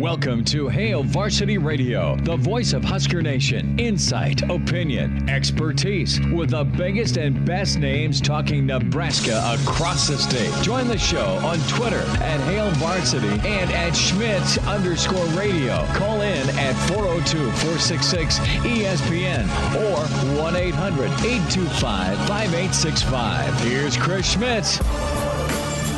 Welcome to Hail Varsity Radio, the voice of Husker Nation. Insight, opinion, expertise, with the biggest and best names talking Nebraska across the state. Join the show on Twitter at Hail Varsity and at Schmitz_radio. Call in at 402-466-ESPN or 1-800-825-5865. Here's Chris Schmitz.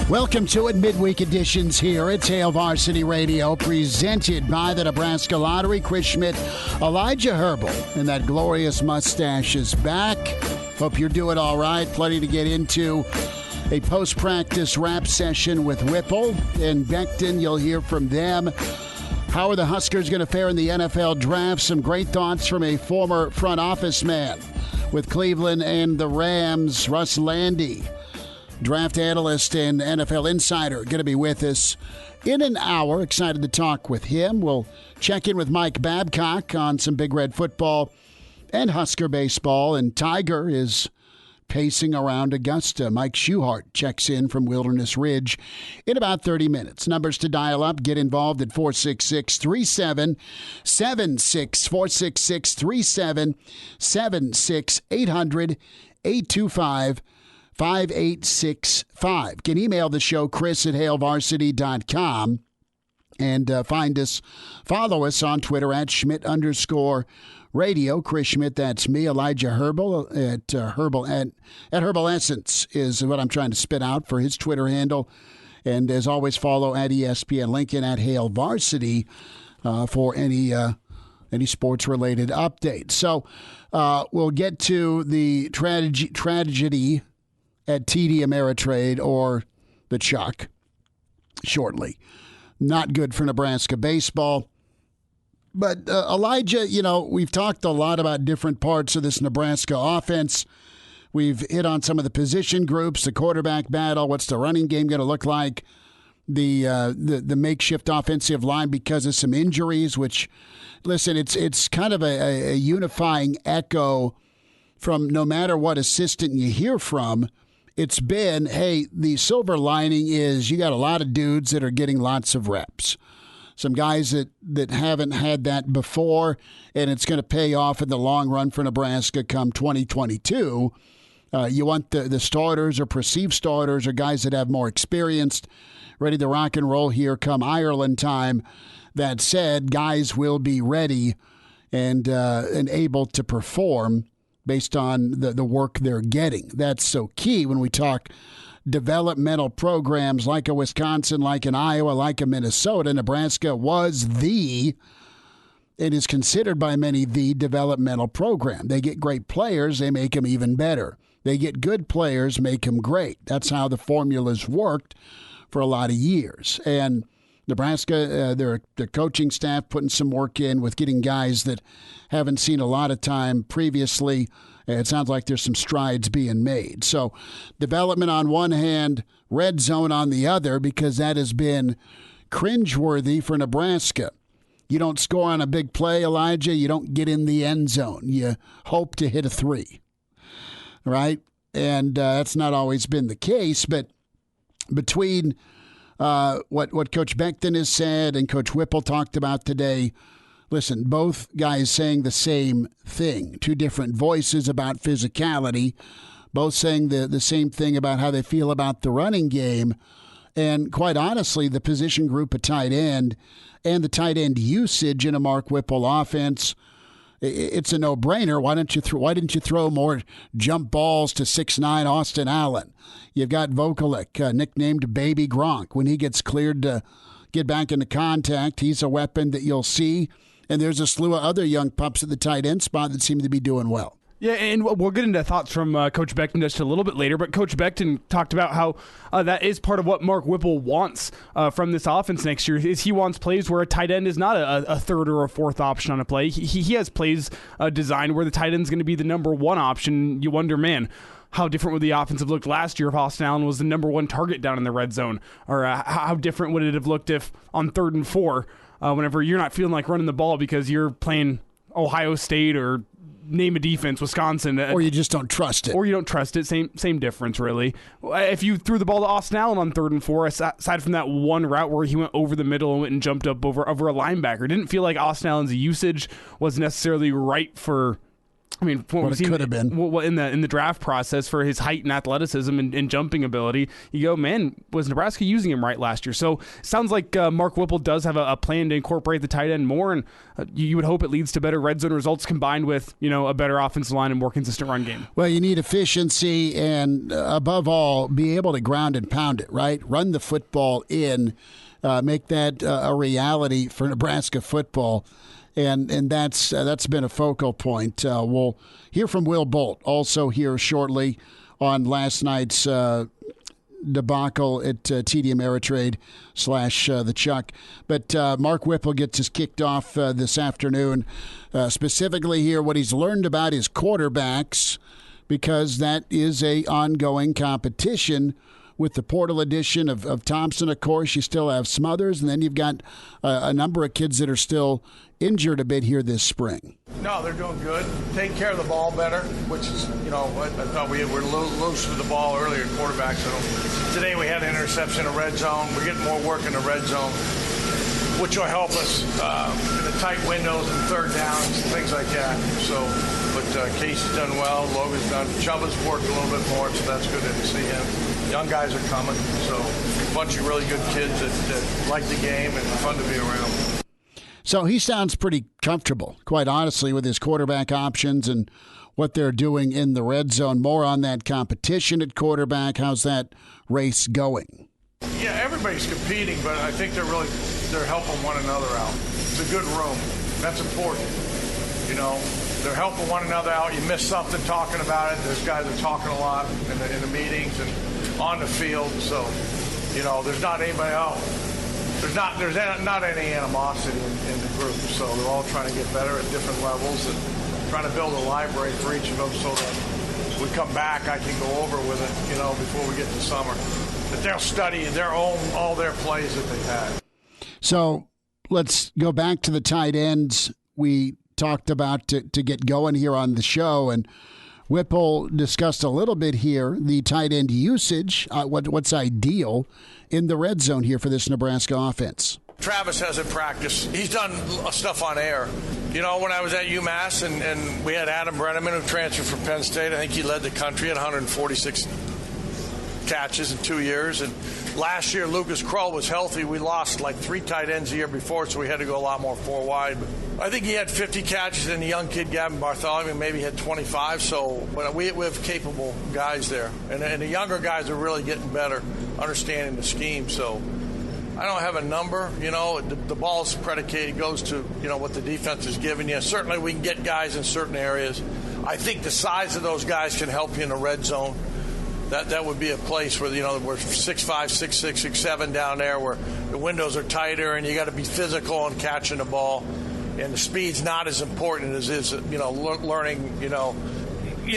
Welcome to it, midweek editions here at Hail Varsity Radio, presented by the Nebraska Lottery. Chris Schmidt, Elijah Herbal, and that glorious mustache is back. Hope you're doing all right. Plenty to get into. A post-practice wrap session with Whipple and Beckton. You'll hear from them. How are the Huskers going to fare in the NFL draft? Some great thoughts from a former front office man with Cleveland and the Rams, Russ Lande. Draft analyst and NFL insider, going to be with us in an hour. Excited to talk with him. We'll check in with Mike Babcock on some Big Red football and Husker baseball. And Tiger is pacing around Augusta. Mike Schuhart checks in from Wilderness Ridge in about 30 minutes. Numbers to dial up. Get involved at 466-3776, 466-3776, 800-825-5865. Can email the show, chris@hailvarsity.com, and follow us on Twitter at Schmidt_radio. Chris Schmidt, that's me. Elijah Herbal at Herbal Essence is what I'm trying to spit out for his Twitter handle. And as always, follow at ESPN Lincoln at Hail Varsity for any sports-related updates. So we'll get to the tragedy at TD Ameritrade or the Chuck shortly. Not good for Nebraska baseball. But Elijah, we've talked a lot about different parts of this Nebraska offense. We've hit on some of the position groups, the quarterback battle, what's the running game going to look like, the makeshift offensive line because of some injuries, which, listen, it's kind of a unifying echo from no matter what assistant you hear from. It's been, hey, the silver lining is you got a lot of dudes that are getting lots of reps. Some guys that haven't had that before, and it's going to pay off in the long run for Nebraska come 2022. You want the starters or perceived starters or guys that have more experience, ready to rock and roll here come Ireland time. That said, guys will be ready and able to perform based on the work they're getting. That's so key when we talk developmental programs like a Wisconsin, like an Iowa, like a Minnesota. Nebraska was and is considered by many the developmental program. They get great players, they make them even better. They get good players, make them great. That's how the formulas worked for a lot of years. And Nebraska, their coaching staff putting some work in with getting guys that haven't seen a lot of time previously. It sounds like there's some strides being made. So development on one hand, red zone on the other, because that has been cringeworthy for Nebraska. You don't score on a big play, Elijah. You don't get in the end zone. You hope to hit a 3, right? And that's not always been the case. But between what Coach Beckton has said and Coach Whipple talked about today, listen, both guys saying the same thing, two different voices about physicality, both saying the same thing about how they feel about the running game. And quite honestly, the position group at tight end and the tight end usage in a Mark Whipple offense, it's a no-brainer. Why didn't you throw more jump balls to 6'9" Austin Allen? You've got Vokalek, nicknamed Baby Gronk. When he gets cleared to get back into contact, he's a weapon that you'll see. And there's a slew of other young pups at the tight end spot that seem to be doing well. Yeah, and we'll get into thoughts from Coach Beckton just a little bit later, but Coach Beckton talked about how that is part of what Mark Whipple wants from this offense next year, is he wants plays where a tight end is not a third or a fourth option on a play. He has plays designed where the tight end is going to be the number one option. You wonder, man, how different would the offense have looked last year if Austin Allen was the number one target down in the red zone? Or how different would it have looked if on 3rd and 4, whenever you're not feeling like running the ball because you're playing Ohio State or name a defense, Wisconsin. Or you just don't trust it. Or you don't trust it. Same difference, really. If you threw the ball to Austin Allen on 3rd and 4, aside from that one route where he went over the middle and went and jumped up over a linebacker, didn't feel like Austin Allen's usage was necessarily right for. I mean, what it could have been in the draft process for his height and athleticism and jumping ability. You go, man, was Nebraska using him right last year? So sounds like Mark Whipple does have a plan to incorporate the tight end more, and you would hope it leads to better red zone results combined with a better offensive line and more consistent run game. Well, you need efficiency and above all, be able to ground and pound it, right? Run the football in, make that a reality for Nebraska football. And that's been a focal point. We'll hear from Will Bolt also here shortly on last night's debacle at TD Ameritrade / the Chuck. But Mark Whipple gets us kicked off this afternoon, specifically here what he's learned about his quarterbacks, because that is a ongoing competition. With the portal addition of Thompson, of course, you still have Smothers, and then you've got a number of kids that are still injured a bit here this spring. No, they're doing good. Take care of the ball better, which is, I thought we were loose with the ball earlier, quarterbacks. Today we had an interception in the red zone. We're getting more work in the red zone, which will help us in the tight windows and third downs, things like that. But Casey's done well. Logan's done. Chubba's worked a little bit more, so that's good to see him. Young guys are coming, so a bunch of really good kids that like the game and fun to be around. So he sounds pretty comfortable, quite honestly, with his quarterback options and what they're doing in the red zone. More on that competition at quarterback. How's that race going? Yeah, everybody's competing, but I think they're helping one another out. It's a good room. That's important. They're helping one another out. You miss something talking about it. There's guys that are talking a lot in the meetings and on the field. So, there's not anybody else. There's not any animosity in the group. So they're all trying to get better at different levels and trying to build a library for each of them so that we come back, I can go over with it, before we get to summer. That they'll study all their plays that they've had. So let's go back to the tight ends we talked about to get going here on the show. And Whipple discussed a little bit here the tight end usage, what's ideal in the red zone here for this Nebraska offense. Travis hasn't practiced. He's done stuff on air. When I was at UMass and we had Adam Brenneman who transferred from Penn State, I think he led the country at 146 catches in 2 years. And last year, Lucas Krull was healthy. We lost like 3 tight ends the year before, so we had to go a lot more 4 wide. But I think he had 50 catches, and the young kid, Gavin Bartholomew, maybe had 25. But we have capable guys there. And the younger guys are really getting better, understanding the scheme. So I don't have a number. The ball's predicated, goes to, what the defense is giving you. Certainly we can get guys in certain areas. I think the size of those guys can help you in the red zone. That would be a place where, we're 6'5", 6'6", 6'7" down there where the windows are tighter and you got to be physical and catching the ball. And the speed's not as important as is, learning,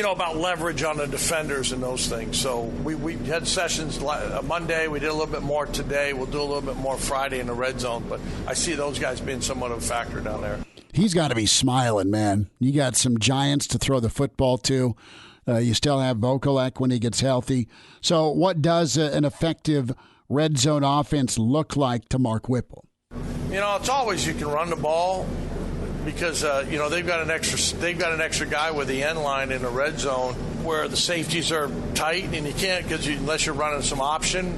about leverage on the defenders and those things. So we had sessions Monday. We did a little bit more today. We'll do a little bit more Friday in the red zone. But I see those guys being somewhat of a factor down there. He's got to be smiling, man. You got some giants to throw the football to. You still have Vokalek when he gets healthy. So what does an effective red zone offense look like to Mark Whipple? It's always you can run the ball because they've got an extra guy with the end line in the red zone where the safeties are tight and you can't unless you're running some option.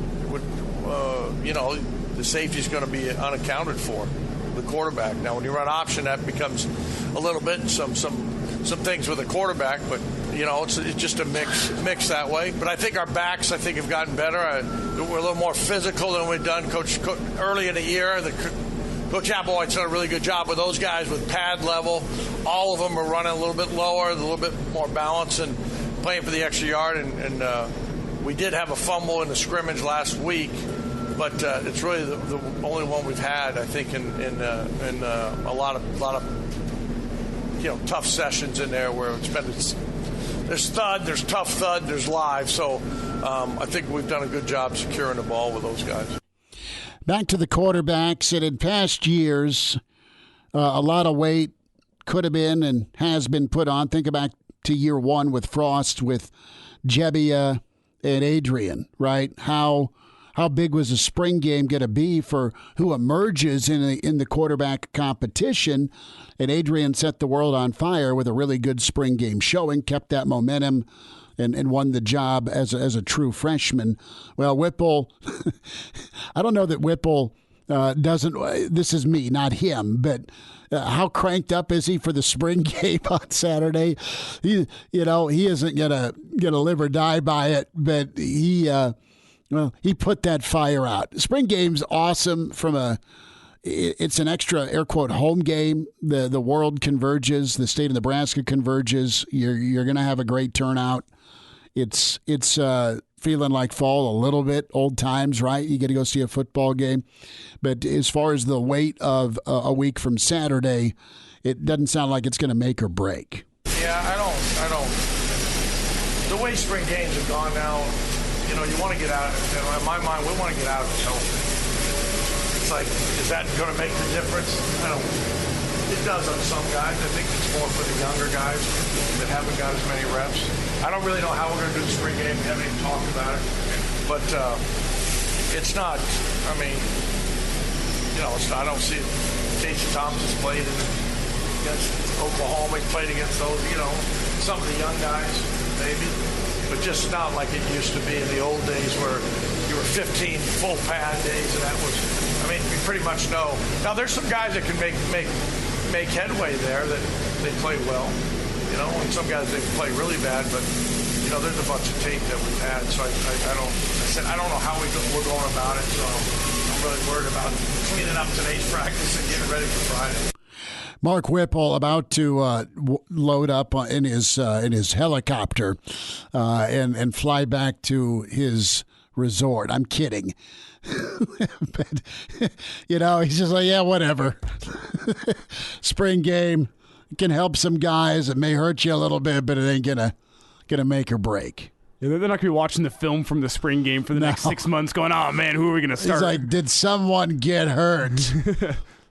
The safety's going to be unaccounted for. The quarterback. Now, when you run option, that becomes a little bit some things with the quarterback, but it's just a mix that way. But I think our backs, have gotten better. We're a little more physical than we've done. Coach early in the year, Coach Applewhite's done a really good job with those guys with pad level. All of them are running a little bit lower, a little bit more balance, and playing for the extra yard. And we did have a fumble in the scrimmage last week. But it's really the only one we've had, I think, in a lot of tough sessions in there where there's thud, there's tough thud, there's live. So I think we've done a good job securing the ball with those guys. Back to the quarterbacks, and in past years, a lot of weight could have been and has been put on. Think back to year one with Frost, with Jebbia and Adrian, right? How big was the spring game going to be for who emerges in the quarterback competition? And Adrian set the world on fire with a really good spring game showing, kept that momentum, and won the job as a true freshman. Well, Whipple, I don't know that Whipple doesn't. This is me, not him, but how cranked up is he for the spring game on Saturday? He isn't gonna live or die by it, but he put that fire out. Spring game's awesome it's an extra air quote home game. The world converges, the state of Nebraska converges. You're gonna have a great turnout. It's feeling like fall a little bit, old times, right? You get to go see a football game. But as far as the weight of a week from Saturday, it doesn't sound like it's going to make or break. Yeah, I don't. The way spring games have gone now, you want to get out of it. In my mind, we want to get out of it healthy. It's like, is that going to make the difference? It does on some guys. I think it's more for the younger guys that haven't got as many reps. I don't really know how we're going to do the spring game. We haven't even talked about it. But it's not, I don't see it. Casey Thompson's played against Oklahoma. He's played against those, some of the young guys, maybe. But just not like it used to be in the old days where you were 15 full pad days, and that was, you pretty much know. Now, there's some guys that can make headway there that they play well, and some guys they play really bad, but there's a bunch of tape that we've had, so I don't know how we're going about it, so I'm really worried about cleaning up today's practice and getting ready for Friday. Mark Whipple about to load up in his helicopter and fly back to his resort. I'm kidding. But, he's just like, yeah, whatever. Spring game can help some guys. It may hurt you a little bit, but it ain't gonna make or break. Yeah, they're not going to be watching the film from the spring game for the next 6 months going, oh, man, who are we going to start? He's like, did someone get hurt?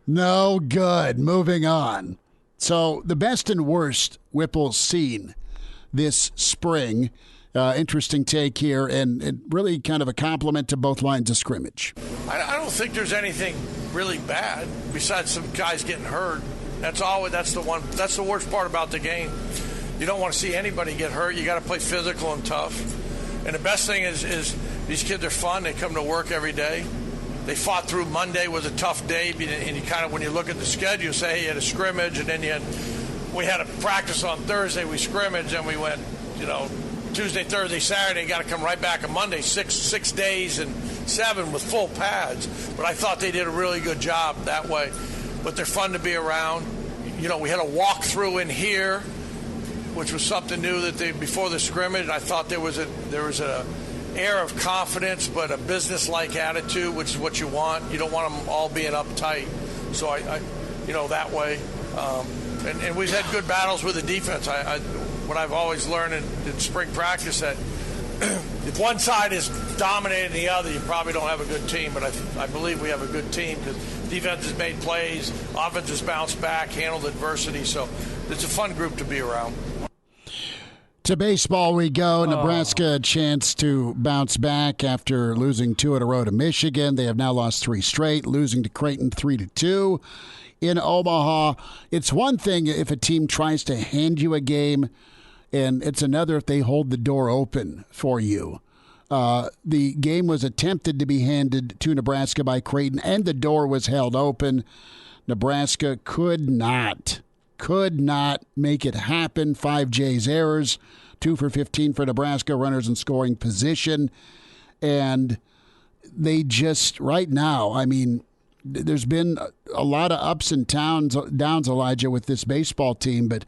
No good. Moving on. So the best and worst Whipple's seen this spring. Interesting take here, and really kind of a compliment to both lines of scrimmage. I don't think there's anything really bad besides some guys getting hurt. That's the worst part about the game. You don't want to see anybody get hurt. You got to play physical and tough. And the best thing is these kids are fun. They come to work every day. They fought through. Monday was a tough day, and you kind of, when you look at the schedule, you say, hey, you had a scrimmage, and then we had a practice on Thursday. We scrimmaged, and we went, Tuesday, Thursday, Saturday, got to come right back on Monday, six days and 7 with full pads. But I thought they did a really good job that way. But they're fun to be around. We had a walkthrough in here, which was something new before the scrimmage. I thought there was a air of confidence, but a business-like attitude, which is what you want. You don't want them all being uptight. So I that way. And we've had good battles with the defense. What I've always learned in spring practice, that if one side is dominating the other, you probably don't have a good team. But I believe we have a good team because defense has made plays, offense has bounced back, handled adversity. So it's a fun group to be around. To baseball we go. Nebraska a chance to bounce back after losing 2 in a row to Michigan. They have now lost 3 straight, losing to Creighton 3-2 in Omaha. It's one thing if a team tries to hand you a game, and it's another if they hold the door open for you. The game was attempted to be handed to Nebraska by Creighton, and the door was held open. Nebraska could not make it happen. 5 J's errors, 2 for 15 for Nebraska, runners in scoring position. And they just, right now, there's been a lot of ups and downs, Elijah, with this baseball team, but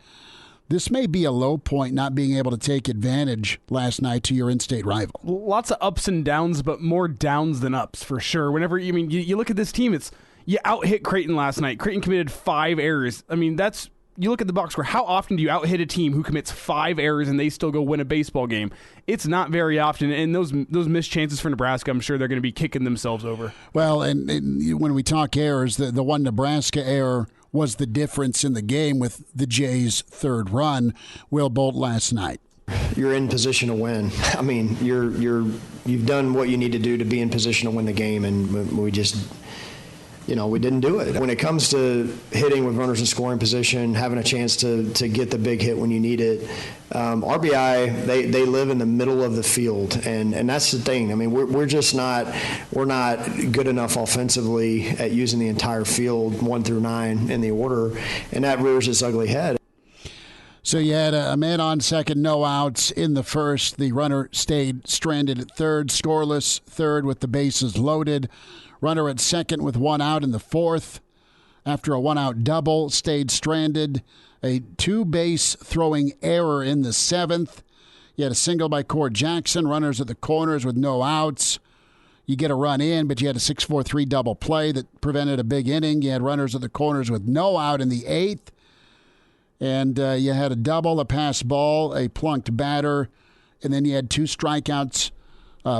this may be a low point, not being able to take advantage last night to your in-state rival. Lots of ups and downs, but more downs than ups for sure. Whenever you look at this team, you out-hit Creighton last night. Creighton committed 5 errors. You look at the box score. How often do you out-hit a team who commits 5 errors and they still go win a baseball game? It's not very often, and those missed chances for Nebraska, I'm sure they're going to be kicking themselves over. Well, and when we talk errors, the one Nebraska error was the difference in the game with the Jays' third run. Will Bolt last night. You're in position to win. I mean, you've done what you need to do to be in position to win the game, and we just, we didn't do it. When it comes to hitting with runners in scoring position, having a chance to get the big hit when you need it, RBI, they live in the middle of the field, and that's the thing. I mean, we're not good enough offensively at using the entire field 1 through 9 in the order, and that rears its ugly head. So you had a man on second, no outs in the first. The runner stayed stranded at third, scoreless third with the bases loaded. Runner at second with 1 out in the fourth. After a 1-out double, stayed stranded. A 2-base throwing error in the seventh. You had a single by Cord Jackson. Runners at the corners with no outs. You get a run in, but you had a 6-4-3 double play that prevented a big inning. You had runners at the corners with no out in the eighth. And you had a double, a pass ball, a plunked batter, and then you had 2 strikeouts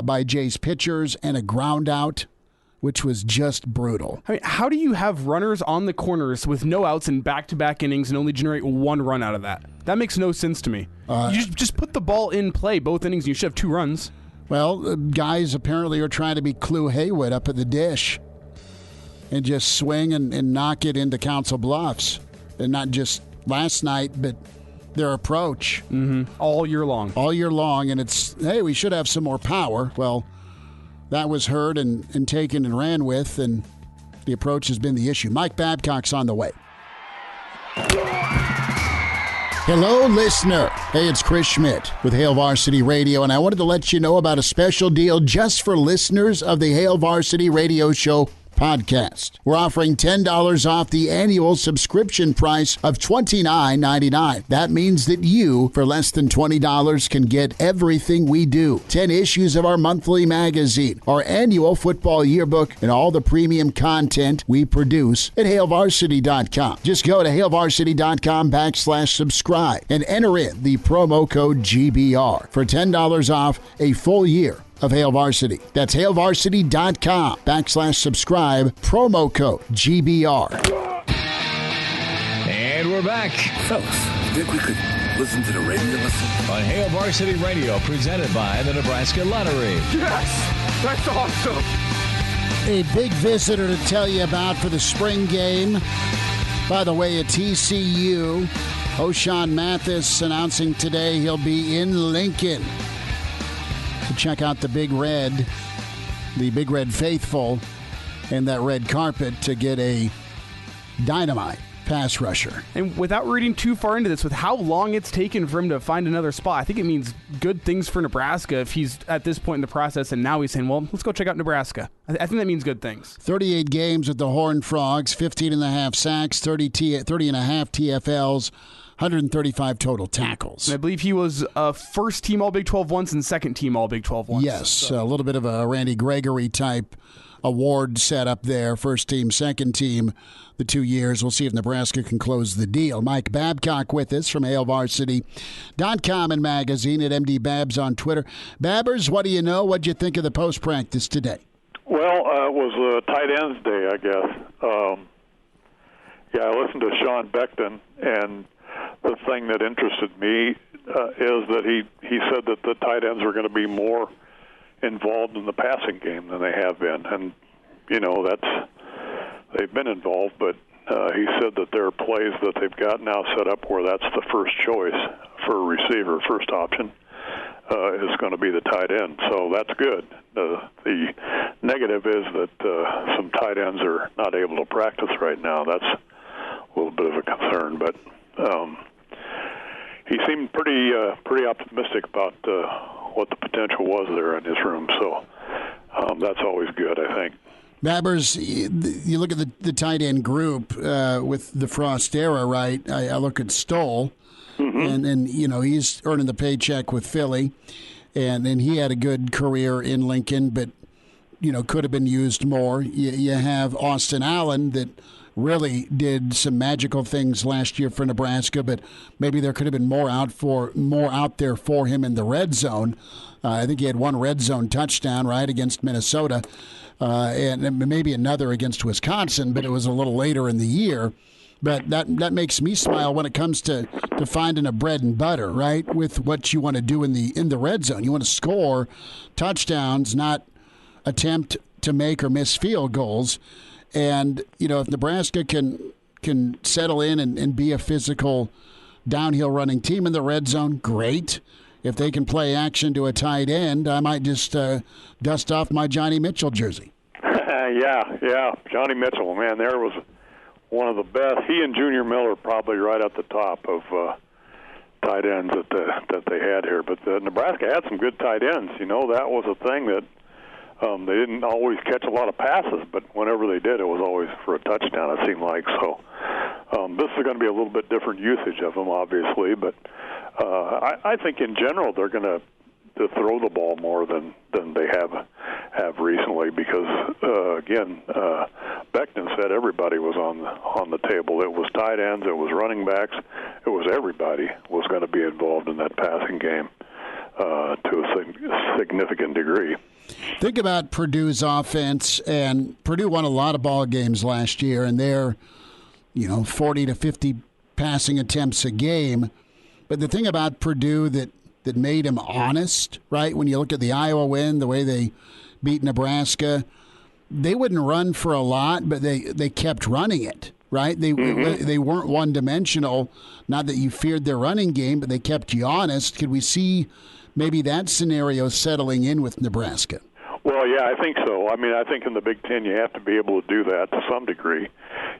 by Jay's pitchers and a ground out, which was just brutal. I mean, how do you have runners on the corners with no outs in back-to-back innings and only generate 1 run out of that? That makes no sense to me. You just put the ball in play both innings, and you should have 2 runs. Well, guys apparently are trying to be Clu Haywood up at the dish and just swing and knock it into Council Bluffs, and not just last night, but their approach. All year long. All year long, and it's, hey, we should have some more power. Well, that was heard and taken and ran with, and the approach has been the issue. Mike Babcock's on the way. Hello, listener. Hey, it's Chris Schmidt with Hail Varsity Radio, and I wanted to let you know about a special deal just for listeners of the Hail Varsity Radio Show podcast. We're offering $10 off the annual subscription price of $29.99. That means that you, for less than $20, can get everything we do. 10 issues of our monthly magazine, our annual football yearbook, and all the premium content we produce at HailVarsity.com. Just go to HailVarsity.com/subscribe and enter in the promo code GBR for $10 off a full year of Hail Varsity. That's HailVarsity.com/subscribe, promo code GBR. And we're back Fellas, think we could listen to the radio lesson? on Hail Varsity Radio, presented by the Nebraska Lottery. Yes! That's awesome! A big visitor to tell you about for the spring game. By the way, at TCU, O'Shawn Mathis announcing today he'll be in Lincoln to check out the Big Red faithful, and that red carpet to get a dynamite pass rusher. And without reading too far into this, with how long it's taken for him to find another spot, I think it means good things for Nebraska if he's at this point in the process and now he's saying, well, let's go check out Nebraska. I think that means good things. 38 games with the Horned Frogs, 15.5 sacks, 30.5 TFLs, 135 total tackles. And I believe he was first team All Big 12 once and second team All Big 12 once. Yes, so a little bit of a Randy Gregory type award set up there. First team, second team, the 2 years. We'll see if Nebraska can close the deal. Mike Babcock with us from HailVarsity.com and magazine at MD Babs on Twitter. Babbers, what do you know? What'd you think of the post-practice today? Well, it was a tight ends day, I guess. I listened to Sean Beckton, and the thing that interested me is that he said that the tight ends are going to be more involved in the passing game than they have been. And, they've been involved, but he said that there are plays that they've got now set up where that's the first choice for a receiver, first option is going to be the tight end. So that's good. The negative is that some tight ends are not able to practice right now. That's a little bit of a concern, but he seemed pretty optimistic about what the potential was there in his room. So that's always good, I think. Babbers, you look at the tight end group with the Frost era, right? I look at Stoll, and he's earning the paycheck with Philly, and he had a good career in Lincoln, but could have been used more. You have Austin Allen that really did some magical things last year for Nebraska, but maybe there could have been more out there for him in the red zone. I think he had one red zone touchdown, right, against Minnesota, and maybe another against Wisconsin, but it was a little later in the year. But that makes me smile when it comes to finding a bread and butter, right? With what you want to do in the red zone. You want to score touchdowns, not attempt to make or miss field goals. And, if Nebraska can settle in and be a physical downhill running team in the red zone, great. If they can play action to a tight end, I might just dust off my Johnny Mitchell jersey. Yeah. Johnny Mitchell, man, there was one of the best. He and Junior Miller probably right at the top of tight ends that they had here. But Nebraska had some good tight ends. That was a thing that they didn't always catch a lot of passes, but whenever they did, it was always for a touchdown, it seemed like. So this is going to be a little bit different usage of them, obviously. But I think in general they're going to throw the ball more than they have recently because, again, Beckton said everybody was on the table. It was tight ends, it was running backs, it was everybody was going to be involved in that passing game to a significant degree. Think about Purdue's offense, and Purdue won a lot of ball games last year, and they're 40 to 50 passing attempts a game. But the thing about Purdue that made him honest, right? When you look at the Iowa win, the way they beat Nebraska, they wouldn't run for a lot, but they kept running it, right? They weren't one-dimensional. Not that you feared their running game, but they kept you honest. Could we see maybe that scenario settling in with Nebraska? Well, yeah, I think so. I mean, I think in the Big Ten you have to be able to do that to some degree.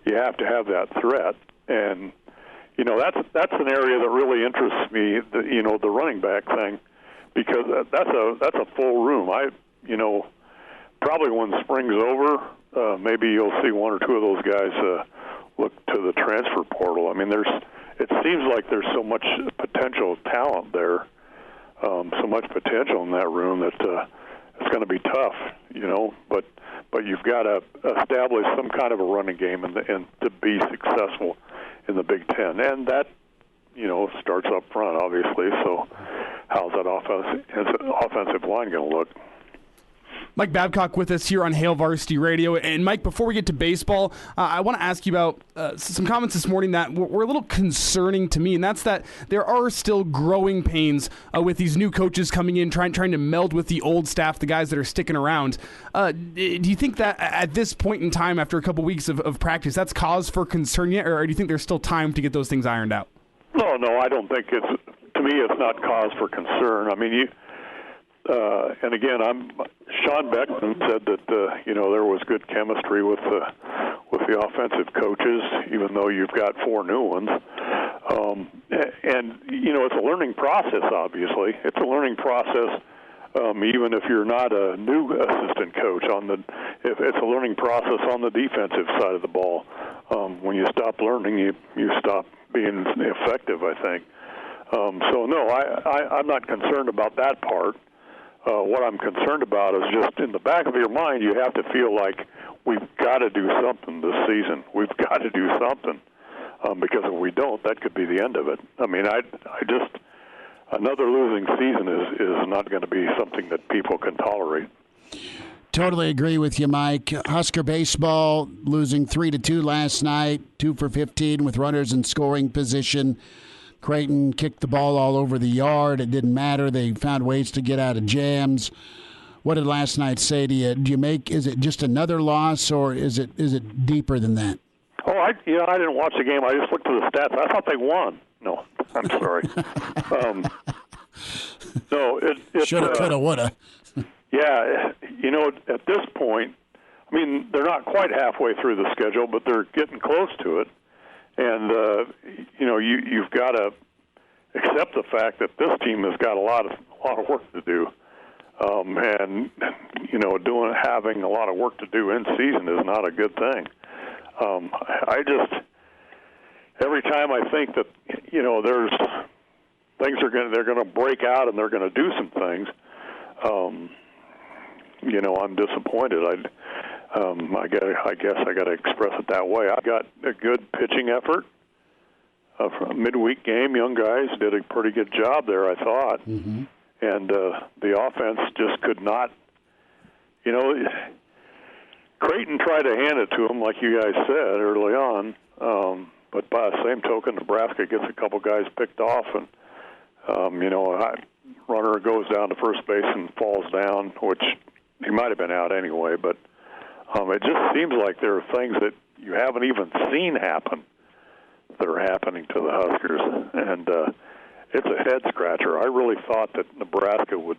You have to have that threat, and that's an area that really interests me. The running back thing, because that's a full room. Probably when spring's over, maybe you'll see one or two of those guys look to the transfer portal. I mean, it seems like there's so much potential talent there, so much potential in that room that it's going to be tough, But you've got to establish some kind of a running game and to be successful in the Big Ten, and that starts up front, obviously. So, how's that offensive line going to look? Mike Babcock with us here on Hail Varsity Radio. And, Mike, before we get to baseball, I want to ask you about some comments this morning that were a little concerning to me, and that's that there are still growing pains with these new coaches coming in, trying to meld with the old staff, the guys that are sticking around. Do you think that at this point in time, after a couple weeks of practice, that's cause for concern yet, or do you think there's still time to get those things ironed out? No, I don't think to me, it's not cause for concern. I mean, and again, Sean Beckton said that there was good chemistry with the offensive coaches, even though you've got 4 new ones. And it's a learning process. Obviously, it's a learning process. Even if you're not a new assistant coach, if it's a learning process on the defensive side of the ball. When you stop learning, you stop being effective, I think. So no, I'm not concerned about that part. What I'm concerned about is just in the back of your mind, you have to feel like we've got to do something this season. We've got to do something because if we don't, that could be the end of it. I mean, I just another losing season is not going to be something that people can tolerate. Totally agree with you, Mike. Husker baseball losing 3-2 last night, 2 for 15 with runners in scoring position. Creighton kicked the ball all over the yard. It didn't matter. They found ways to get out of jams. What did last night say to you? Is it just another loss, or is it deeper than that? Oh, I didn't watch the game. I just looked at the stats. I thought they won. No, I'm sorry. No, it shoulda, coulda, woulda. Yeah, at this point, I mean, they're not quite halfway through the schedule, but they're getting close to it. And, you've got to accept the fact that this team has got a lot of work to do. And having a lot of work to do in season is not a good thing. Every time I think that, there's things they're going to break out and they're going to do some things, I'm disappointed. I guess I got to express it that way. I got a good pitching effort. A midweek game, young guys did a pretty good job there, I thought. Mm-hmm. And the offense just could not. Creighton tried to hand it to them, like you guys said early on, but but by the same token, Nebraska gets a couple guys picked off, and a runner goes down to first base and falls down, which he might have been out anyway. But it just seems like there are things that you haven't even seen happen that are happening to the Huskers, and it's a head scratcher. I really thought that Nebraska would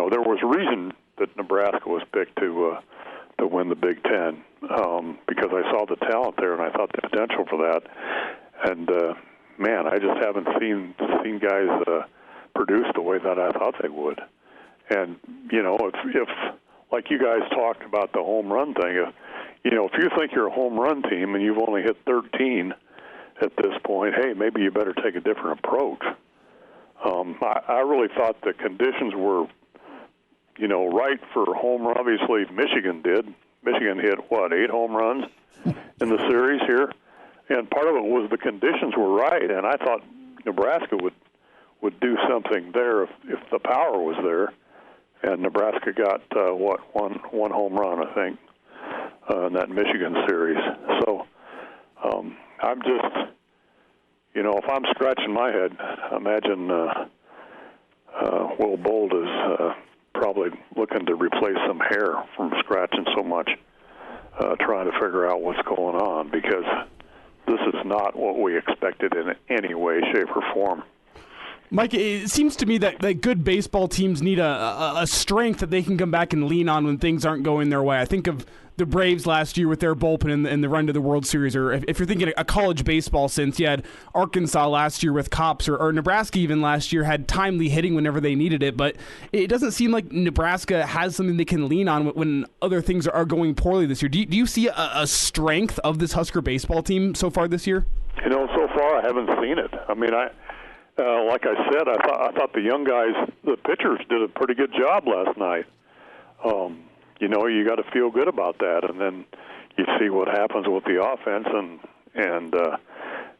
there was a reason that Nebraska was picked to win the Big Ten, because I saw the talent there and I thought the potential for that. And man, I just haven't seen guys produce the way that I thought they would. And if like you guys talked about the home run thing, if you think you're a home run team and you've only hit 13 at this point, hey, maybe you better take a different approach. I really thought the conditions were, right for home run. Obviously, Michigan did. Michigan hit, 8 home runs in the series here? And part of it was the conditions were right, and I thought Nebraska would do something there if the power was there. And Nebraska got, one home run, I think, in that Michigan series. So I'm just, if I'm scratching my head, imagine Will Bold is probably looking to replace some hair from scratching so much, trying to figure out what's going on, because this is not what we expected in any way, shape, or form. Mike, it seems to me that good baseball teams need a strength that they can come back and lean on when things aren't going their way. I think of the Braves last year with their bullpen in the run to the World Series, or if you're thinking a college baseball sense, you had Arkansas last year with Cops, or Nebraska even last year had timely hitting whenever they needed it. But it doesn't seem like Nebraska has something they can lean on when other things are going poorly this year. Do you see a strength of this Husker baseball team so far this year? So far I haven't seen it. I mean, like I said, I thought the young guys, the pitchers, did a pretty good job last night. You got to feel good about that, and then you see what happens with the offense, and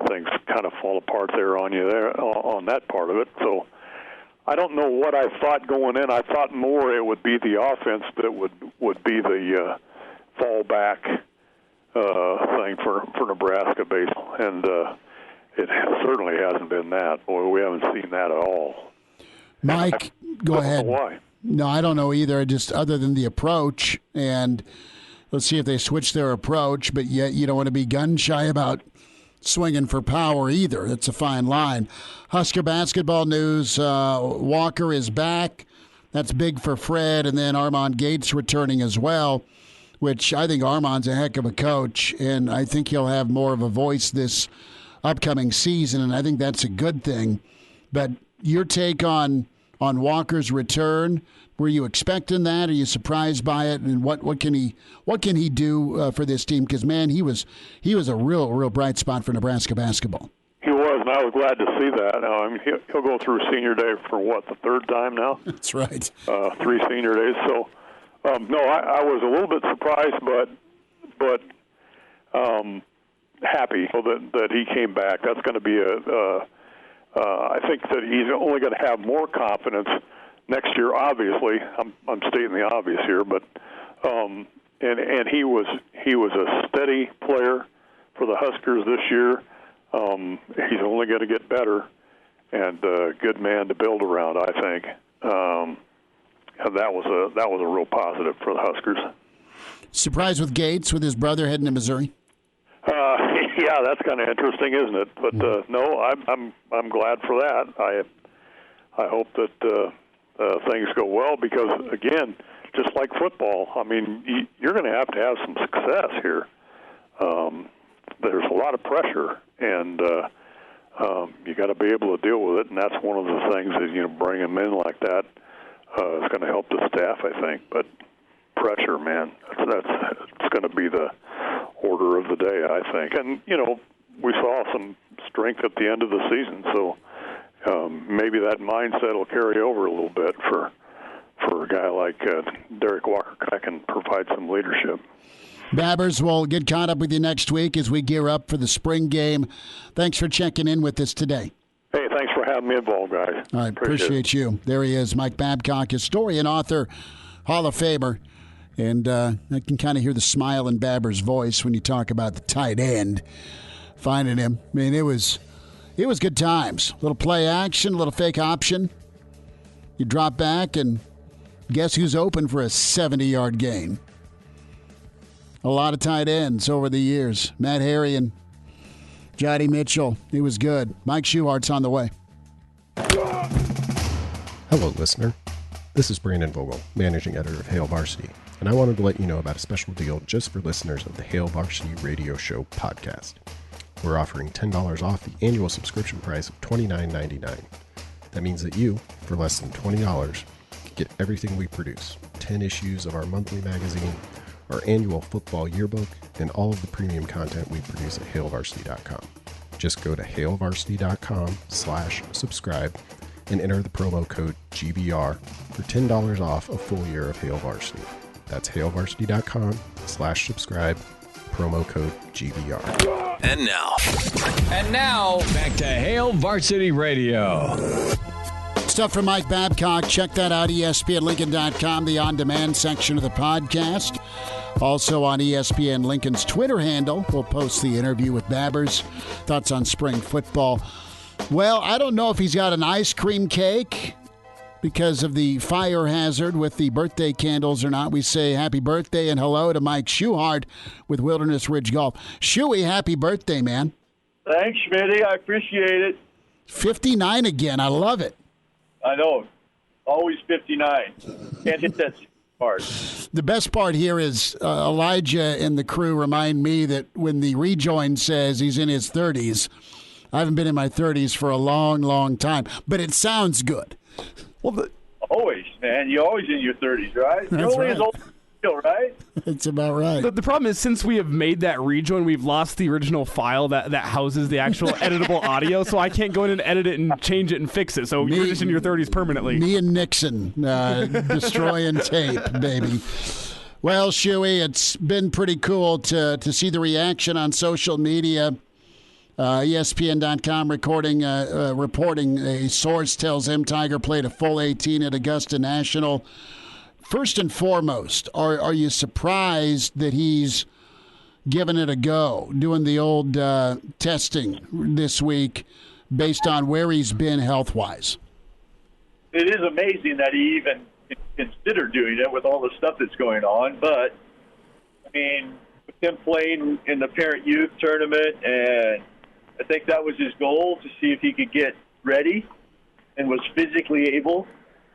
things kind of fall apart there on you there on that part of it. So I don't know what I thought going in. I thought more it would be the offense that would be the fallback thing for Nebraska baseball, and it certainly hasn't been that. Boy, we haven't seen that at all. Mike, go ahead. Why? No, I don't know either. Just other than the approach, and let's see if they switch their approach. But yet, you don't want to be gun shy about swinging for power either. That's a fine line. Husker basketball news: Walker is back. That's big for Fred, and then Armand Gates returning as well. Which I think Armand's a heck of a coach, and I think he'll have more of a voice this upcoming season, and I think that's a good thing. But your take on Walker's return, were you expecting that? Are you surprised by it? And what can he do for this team? Because man, he was a real bright spot for Nebraska basketball. He was, and I was glad to see that. He'll go through senior day for the third time now? That's right. 3 senior days. So no, I was a little bit surprised, but happy that he came back. That's going to be I think that he's only going to have more confidence next year. Obviously, I'm stating the obvious here, but and he was a steady player for the Huskers this year. He's only going to get better, and a good man to build around, I think. That was a real positive for the Huskers. Surprised with Gates with his brother heading to Missouri? Yeah, that's kind of interesting, isn't it? But no, I'm glad for that. I hope that things go well, because again, just like football, I mean, you're going to have some success here. There's a lot of pressure, and you got to be able to deal with it, and that's one of the things that bring them in like that is going to help the staff, I think. But pressure, man, it's going to be the order of the day, I think. And we saw some strength at the end of the season, so maybe that mindset will carry over a little bit for a guy like Derek Walker that can provide some leadership. Babbers, we'll get caught up with you next week as we gear up for the spring game. Thanks for checking in with us today. Hey, thanks for having me involved, guys. I appreciate you. There he is, Mike Babcock, historian, author, Hall of Famer. And I can kind of hear the smile in Babber's voice when you talk about the tight end, finding him. I mean, it was good times. A little play action, a little fake option. You drop back, and guess who's open for a 70-yard gain? A lot of tight ends over the years. Matt Harry and Johnny Mitchell. He was good. Mike Schuhart's on the way. Hello, listener. This is Brandon Vogel, managing editor of Hail Varsity, and I wanted to let you know about a special deal just for listeners of the Hail Varsity Radio Show podcast. We're offering $10 off the annual subscription price of $29.99. That means that you, for less than $20, get everything we produce, 10 issues of our monthly magazine, our annual football yearbook, and all of the premium content we produce at hailvarsity.com. Just go to hailvarsity.com/subscribe and enter the promo code GBR for $10 off a full year of Hail Varsity. That's hailvarsity.com/subscribe, promo code GBR. And now, back to Hail Varsity Radio. Stuff from Mike Babcock. Check that out, ESPNLincoln.com, the on-demand section of the podcast. Also on ESPN Lincoln's Twitter handle, we'll post the interview with Babbers. Thoughts on spring football. Well, I don't know if he's got an ice cream cake because of the fire hazard with the birthday candles or not. We say happy birthday and hello to Mike Schuhart with Wilderness Ridge Golf. Shuey, happy birthday, man. Thanks, Schmitty. I appreciate it. 59 again. I love it. I know. Always 59. Can't hit that part. The best part here is Elijah and the crew remind me that when the rejoin says he's in his 30s, I haven't been in my 30s for a long, long time, but it sounds good. Well, always, man. You're always in your 30s, right? You're only as old as you feel, right? That's about right. The problem is, since we have made that rejoin, we've lost the original file that houses the actual editable audio, so I can't go in and edit it and change it and fix it. So you're just in your 30s permanently. Me and Nixon destroying tape, baby. Well, Shuey, it's been pretty cool to see the reaction on social media. ESPN.com reporting a source tells him Tiger played a full 18 at Augusta National. First and foremost, are you surprised that he's given it a go, doing the old testing this week based on where he's been health-wise? It is amazing that he even considered doing it with all the stuff that's going on. But, I mean, with him playing in the parent youth tournament, and I think that was his goal, to see if he could get ready and was physically able.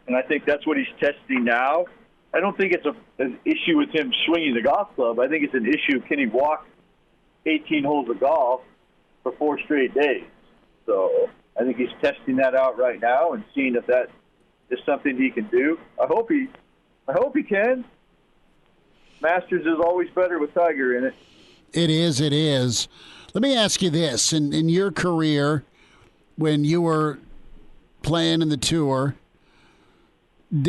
And I think that's what he's testing now. I don't think it's an issue with him swinging the golf club. I think it's an issue, can he walk 18 holes of golf for 4 straight days? So I think he's testing that out right now and seeing if that is something he can do. I hope he can. Masters is always better with Tiger in it. It is. Let me ask you this. In your career, when you were playing in the tour,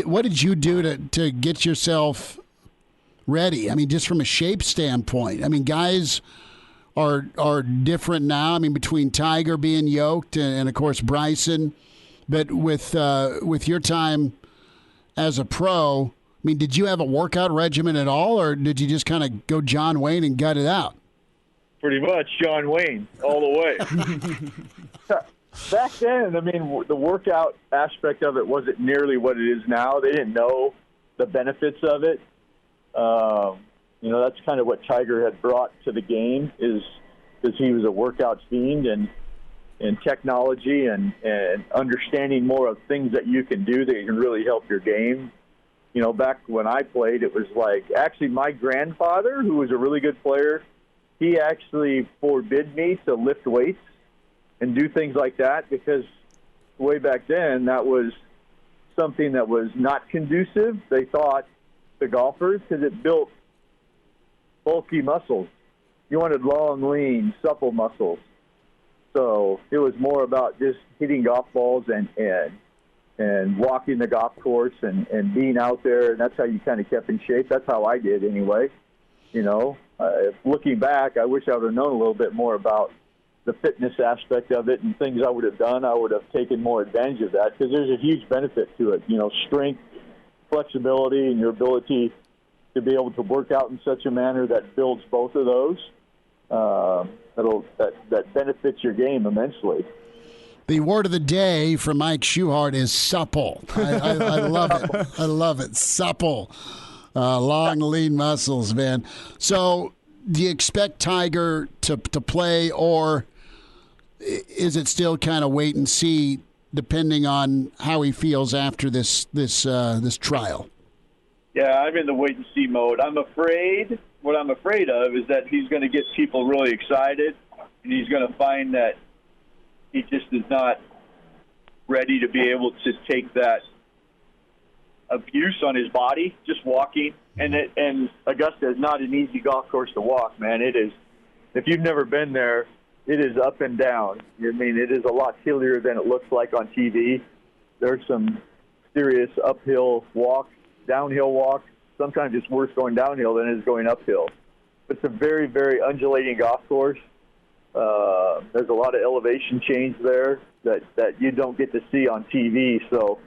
what did you do to get yourself ready? I mean, just from a shape standpoint. I mean, guys are different now. I mean, between Tiger being yoked and of course, Bryson. But with your time as a pro, I mean, did you have a workout regimen at all, or did you just kind of go John Wayne and gut it out? Pretty much John Wayne all the way. Back then, I mean, the workout aspect of it wasn't nearly what it is now. They didn't know the benefits of it. That's kind of what Tiger had brought to the game, is because he was a workout fiend and technology and understanding more of things that you can do that can really help your game. You know, back when I played, it was like, actually my grandfather, who was a really good player, he actually forbid me to lift weights and do things like that, because way back then that was something that was not conducive, they thought, to golfers, because it built bulky muscles. You wanted long, lean, supple muscles. So it was more about just hitting golf balls and walking the golf course and being out there, and that's how you kind of kept in shape. That's how I did anyway. You know, looking back, I wish I would have known a little bit more about the fitness aspect of it and things I would have done. I would have taken more advantage of that, because there's a huge benefit to it. You know, strength, flexibility, and your ability to be able to work out in such a manner that builds both of those, that benefits your game immensely. The word of the day from Mike Schuhart is supple. I love it. I love it. Supple. Long, lean muscles, man. So do you expect Tiger to play, or is it still kind of wait and see depending on how he feels after this trial? Yeah, I'm in the wait and see mode. What I'm afraid of is that he's going to get people really excited, and he's going to find that he just is not ready to be able to take that abuse on his body, just walking. And Augusta is not an easy golf course to walk, man. It is. If you've never been there, it is up and down. I mean, it is a lot hillier than it looks like on TV. There's some serious uphill walks, downhill walks. Sometimes it's worse going downhill than it is going uphill. It's a very, very undulating golf course. There's a lot of elevation change there that you don't get to see on TV. So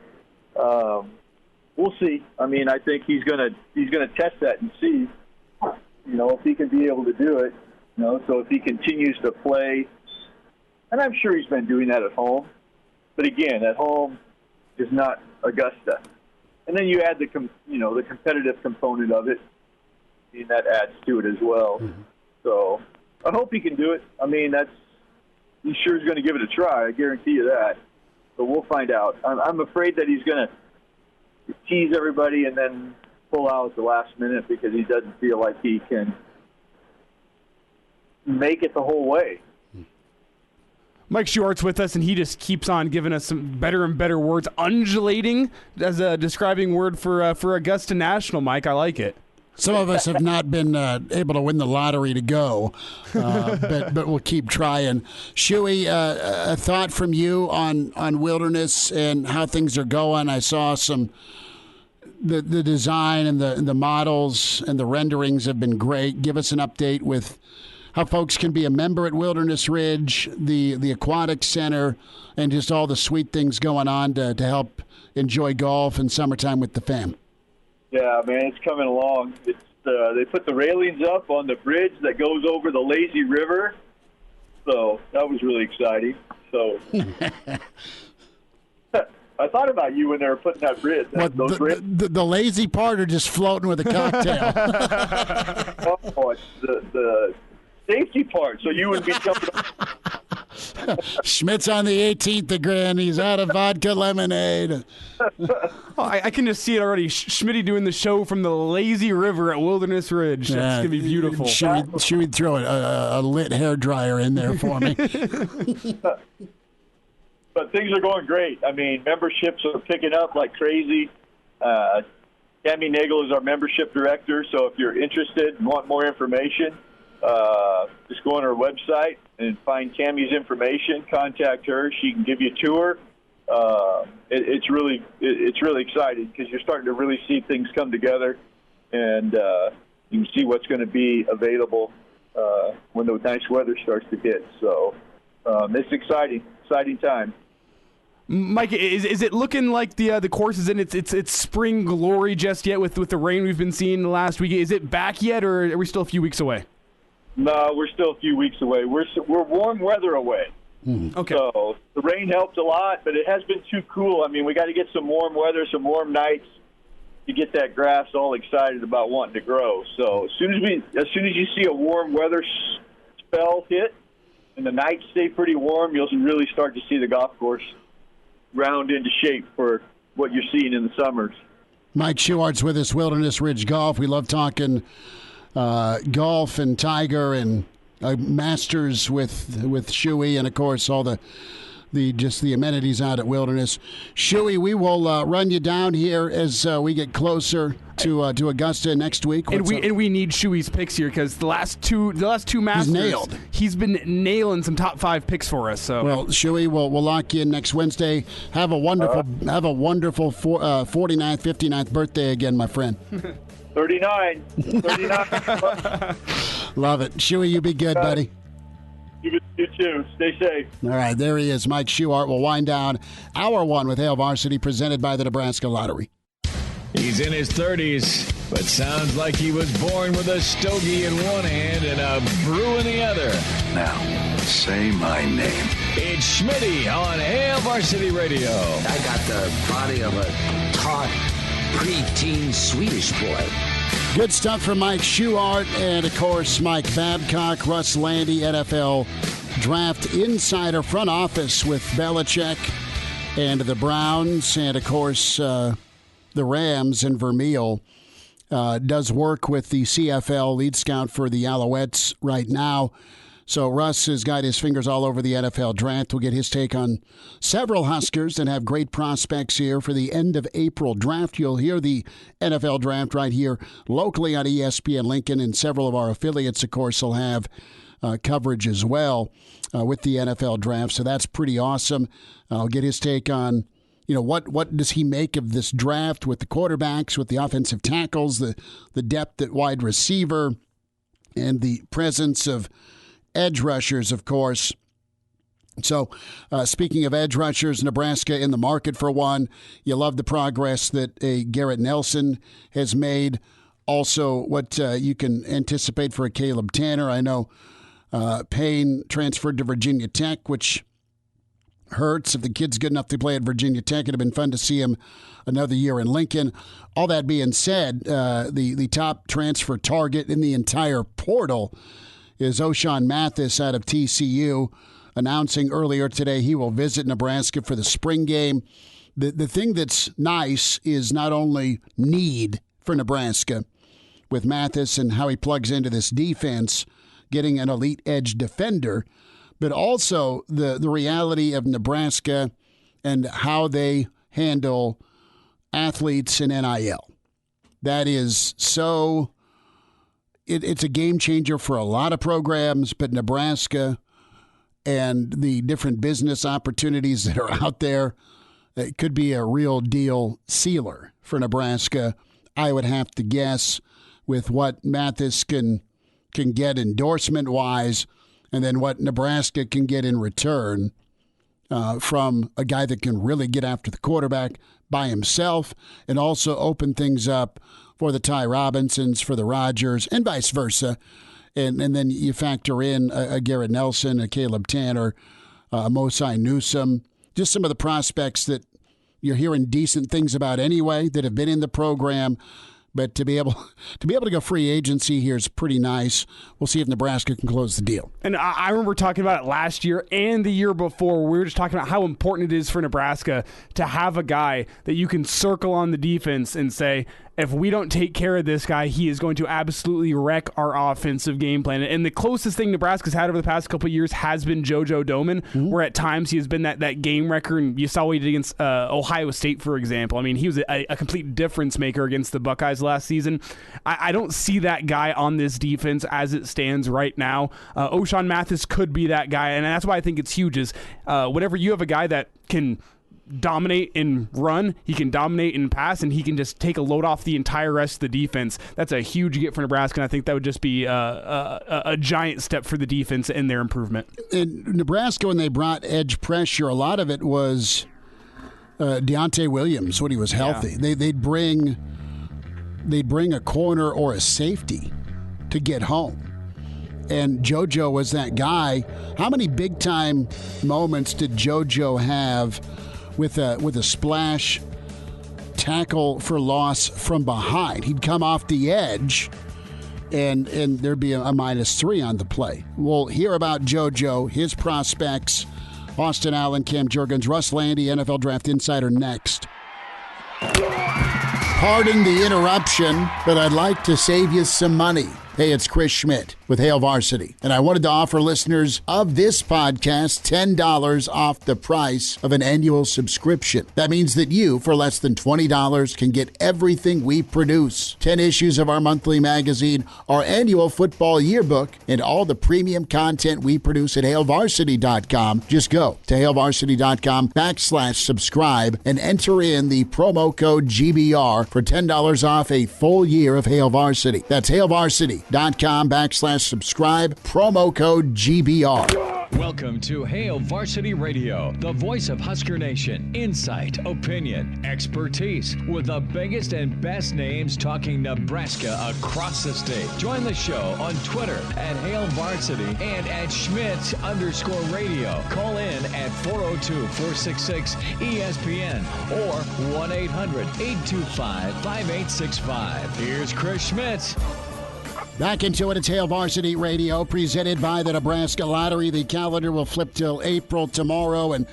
we'll see. I mean, I think he's gonna test that and see, if he can be able to do it. So if he continues to play, and I'm sure he's been doing that at home, but again, at home is not Augusta. And then you add the competitive component of it, and that adds to it as well. Mm-hmm. So I hope he can do it. I mean, he sure is going to give it a try. I guarantee you that. But we'll find out. I'm afraid that he's going to tease everybody and then pull out at the last minute because he doesn't feel like he can make it the whole way. Mike Schuhart's with us, and he just keeps on giving us some better and better words. Undulating as a describing word for Augusta National, Mike. I like it. Some of us have not been able to win the lottery to go, but we'll keep trying. Shuey, a thought from you on Wilderness and how things are going. I saw the design and the models and the renderings have been great. Give us an update with how folks can be a member at Wilderness Ridge, the Aquatic Center, and just all the sweet things going on to help enjoy golf and summertime with the fam. Yeah, man, it's coming along. It's they put the railings up on the bridge that goes over the lazy river, so that was really exciting. So I thought about you when they were putting that bridge. The lazy part or just floating with a cocktail? Oh, it's the safety part, so you would be jumping Schmidt's on the 18th again. He's out of vodka lemonade. I can just see it already. Schmitty doing the show from the lazy river at Wilderness Ridge. That's going to be beautiful. Should we throw a lit hairdryer in there for me? But things are going great. I mean, memberships are picking up like crazy. Tammy Nagel is our membership director, so if you're interested and want more information, just go on our website and find Tammy's information. Contact her; she can give you a tour. It's really exciting because you're starting to really see things come together, and you can see what's going to be available when the nice weather starts to hit. So it's exciting time. Mike, is it looking like the course is in its spring glory just yet with the rain we've been seeing the last week? Is it back yet, or are we still a few weeks away? No, we're still a few weeks away. We're warm weather away. Okay. So the rain helped a lot, but it has been too cool. I mean, we got to get some warm weather, some warm nights to get that grass all excited about wanting to grow. So as soon as you see a warm weather spell hit and the nights stay pretty warm, you'll really start to see the golf course round into shape for what you're seeing in the summers. Mike Schuhart's with us, Wilderness Ridge Golf. We love talking golf and Tiger and Masters with Shuey, and of course all the amenities out at Wilderness. Shuey, we will run you down here as we get closer to Augusta next week. And we need Shuey's picks here because the last two Masters, he's nailed. He's been nailing some top 5 picks for us. So well, Shuey, we'll lock you in next Wednesday. Have a wonderful 49th, 59th birthday again, my friend. 39. Love it. Shuey, you be good, buddy. You too. Stay safe. All right, there he is. Mike Schuhart will wind down Hour 1 with Hail Varsity, presented by the Nebraska Lottery. He's in his 30s, but sounds like he was born with a stogie in one hand and a brew in the other. Now, say my name. It's Schmitty on Hail Varsity Radio. I got the body of a taut, preteen Swedish boy. Good stuff from Mike Schuart and, of course, Mike Babcock, Russ Lande, NFL Draft Insider front office with Belichick and the Browns, and, of course, the Rams. And Vermeil does work with the CFL lead scout for the Alouettes right now. So Russ has got his fingers all over the NFL draft. We'll get his take on several Huskers that have great prospects here for the end of April draft. You'll hear the NFL draft right here locally on ESPN Lincoln, and several of our affiliates, of course, will have coverage as well with the NFL draft. So that's pretty awesome. I'll get his take on, what does he make of this draft with the quarterbacks, with the offensive tackles, the depth at wide receiver, and the presence of edge rushers, of course. So, speaking of edge rushers, Nebraska in the market for one. You love the progress that Garrett Nelson has made. Also, what you can anticipate for a Caleb Tanner. I know Payne transferred to Virginia Tech, which hurts. If the kid's good enough to play at Virginia Tech, it'd have been fun to see him another year in Lincoln. All that being said, the top transfer target in the entire portal is O'Shawn Mathis out of TCU, announcing earlier today he will visit Nebraska for the spring game. The thing that's nice is not only need for Nebraska with Mathis and how he plugs into this defense, getting an elite edge defender, but also the reality of Nebraska and how they handle athletes in NIL. That is so... It's a game changer for a lot of programs, but Nebraska and the different business opportunities that are out there, it could be a real deal sealer for Nebraska, I would have to guess, with what Mathis can get endorsement-wise, and then what Nebraska can get in return from a guy that can really get after the quarterback by himself and also open things up for the Ty Robinsons, for the Rodgers, and vice versa. And then you factor in a Garrett Nelson, a Caleb Tanner, Mosai Newsome, just some of the prospects that you're hearing decent things about anyway that have been in the program. But to be able to go free agency here is pretty nice. We'll see if Nebraska can close the deal. And I remember talking about it last year and the year before. We were just talking about how important it is for Nebraska to have a guy that you can circle on the defense and say, if we don't take care of this guy, he is going to absolutely wreck our offensive game plan. And the closest thing Nebraska's had over the past couple of years has been JoJo Domann, where at times he has been that game wrecker. And you saw what he did against Ohio State, for example. I mean, he was a complete difference maker against the Buckeyes last season. I don't see that guy on this defense as it stands right now. O'Shawn Mathis could be that guy, and that's why I think it's huge is whenever you have a guy that can dominate in run, he can dominate in pass, and he can just take a load off the entire rest of the defense. That's a huge get for Nebraska, and I think that would just be a giant step for the defense in their improvement. In Nebraska, when they brought edge pressure, a lot of it was Deontay Williams when he was healthy. Yeah. They'd bring a corner or a safety to get home. And JoJo was that guy. How many big-time moments did JoJo have with a splash tackle for loss from behind? He'd come off the edge, and there'd be a -3 on the play. We'll hear about JoJo, his prospects, Austin Allen, Cam Jurgens, Russ Lande, NFL Draft Insider next. Pardon the interruption, but I'd like to save you some money. Hey, it's Chris Schmidt with Hail Varsity, and I wanted to offer listeners of this podcast $10 off the price of an annual subscription. That means that you, for less than $20, can get everything we produce. 10 issues of our monthly magazine, our annual football yearbook, and all the premium content we produce at HailVarsity.com. Just go to HailVarsity.com/subscribe and enter in the promo code GBR for $10 off a full year of Hail Varsity. That's HailVarsity.com/subscribe, promo code GBR. Welcome to Hail Varsity Radio, the voice of Husker Nation. Insight, opinion, expertise, with the biggest and best names talking Nebraska across the state. Join the show on Twitter at Hail Varsity and at Schmitz_radio. Call in at 402-466-ESPN or 1-800-825-5865. Here's Chris Schmitz. Back into it, it's Hail Varsity Radio, presented by the Nebraska Lottery. The calendar will flip till April tomorrow, and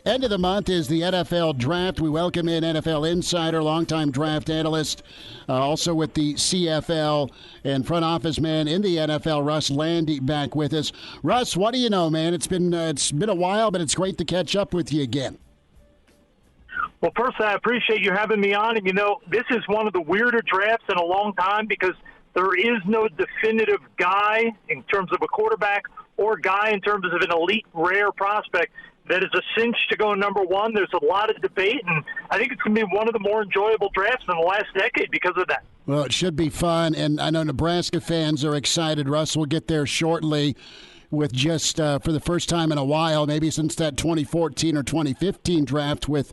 end of the month is the NFL Draft. We welcome in NFL insider, longtime draft analyst, also with the CFL and front office man in the NFL, Russ Lande, back with us. Russ, what do you know, man? It's been a while, but it's great to catch up with you again. Well, first, I appreciate you having me on, and this is one of the weirder drafts in a long time because there is no definitive guy in terms of a quarterback or guy in terms of an elite, rare prospect that is a cinch to go number one. There's a lot of debate, and I think it's going to be one of the more enjoyable drafts in the last decade because of that. Well, it should be fun, and I know Nebraska fans are excited. Russ will get there shortly with just for the first time in a while, maybe since that 2014 or 2015 draft with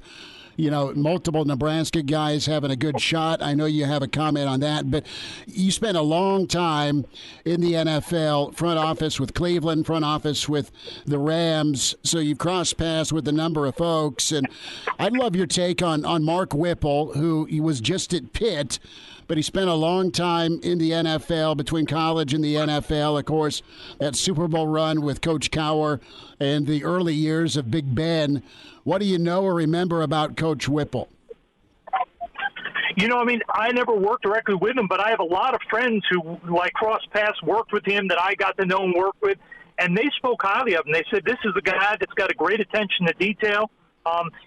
multiple Nebraska guys having a good shot. I know you have a comment on that, but you spent a long time in the NFL, front office with Cleveland, front office with the Rams, so you've crossed paths with a number of folks, and I'd love your take on Mark Whipple, who he was just at Pitt, but he spent a long time in the NFL, between college and the NFL. Of course, that Super Bowl run with Coach Cowher and the early years of Big Ben. What do you know or remember about Coach Whipple? I never worked directly with him, but I have a lot of friends who, crossed paths, worked with him that I got to know and work with, and they spoke highly of him. They said, this is a guy that's got a great attention to detail.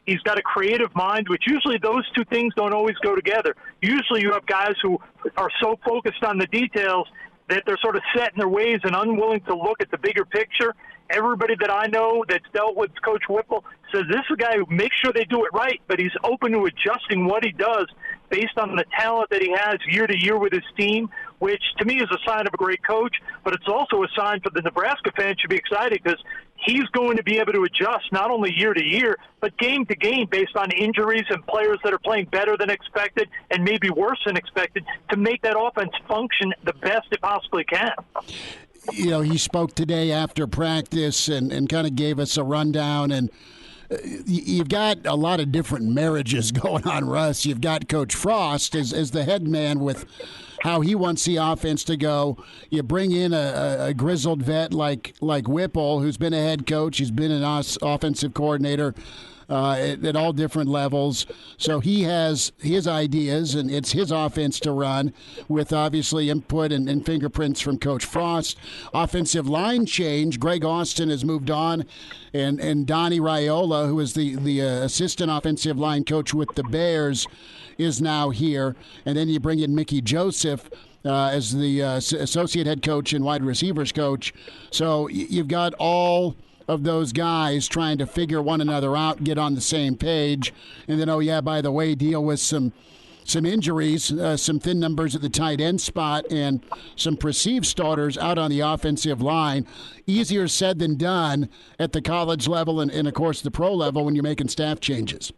He's got a creative mind, which usually those two things don't always go together. Usually you have guys who are so focused on the details that they're sort of set in their ways and unwilling to look at the bigger picture. Everybody that I know that's dealt with Coach Whipple says this is a guy who makes sure they do it right, but he's open to adjusting what he does based on the talent that he has year to year with his team, which to me is a sign of a great coach, but it's also a sign for the Nebraska fans to be excited because he's going to be able to adjust not only year to year, but game to game based on injuries and players that are playing better than expected and maybe worse than expected to make that offense function the best it possibly can. He spoke today after practice and kind of gave us a rundown, and you've got a lot of different marriages going on, Russ. You've got Coach Frost as the head man with how he wants the offense to go. You bring in a grizzled vet like Whipple, who's been a head coach. He's been an offensive coordinator at all different levels. So he has his ideas, and it's his offense to run with obviously input and fingerprints from Coach Frost. Offensive line change. Greg Austin has moved on, and Donnie Raiola, who is the assistant offensive line coach with the Bears, is now here. And then you bring in Mickey Joseph as the associate head coach and wide receivers coach. So you've got all of those guys trying to figure one another out, get on the same page, and then, by the way, deal with some injuries, some thin numbers at the tight end spot, and some perceived starters out on the offensive line. Easier said than done at the college level and of course, the pro level when you're making staff changes.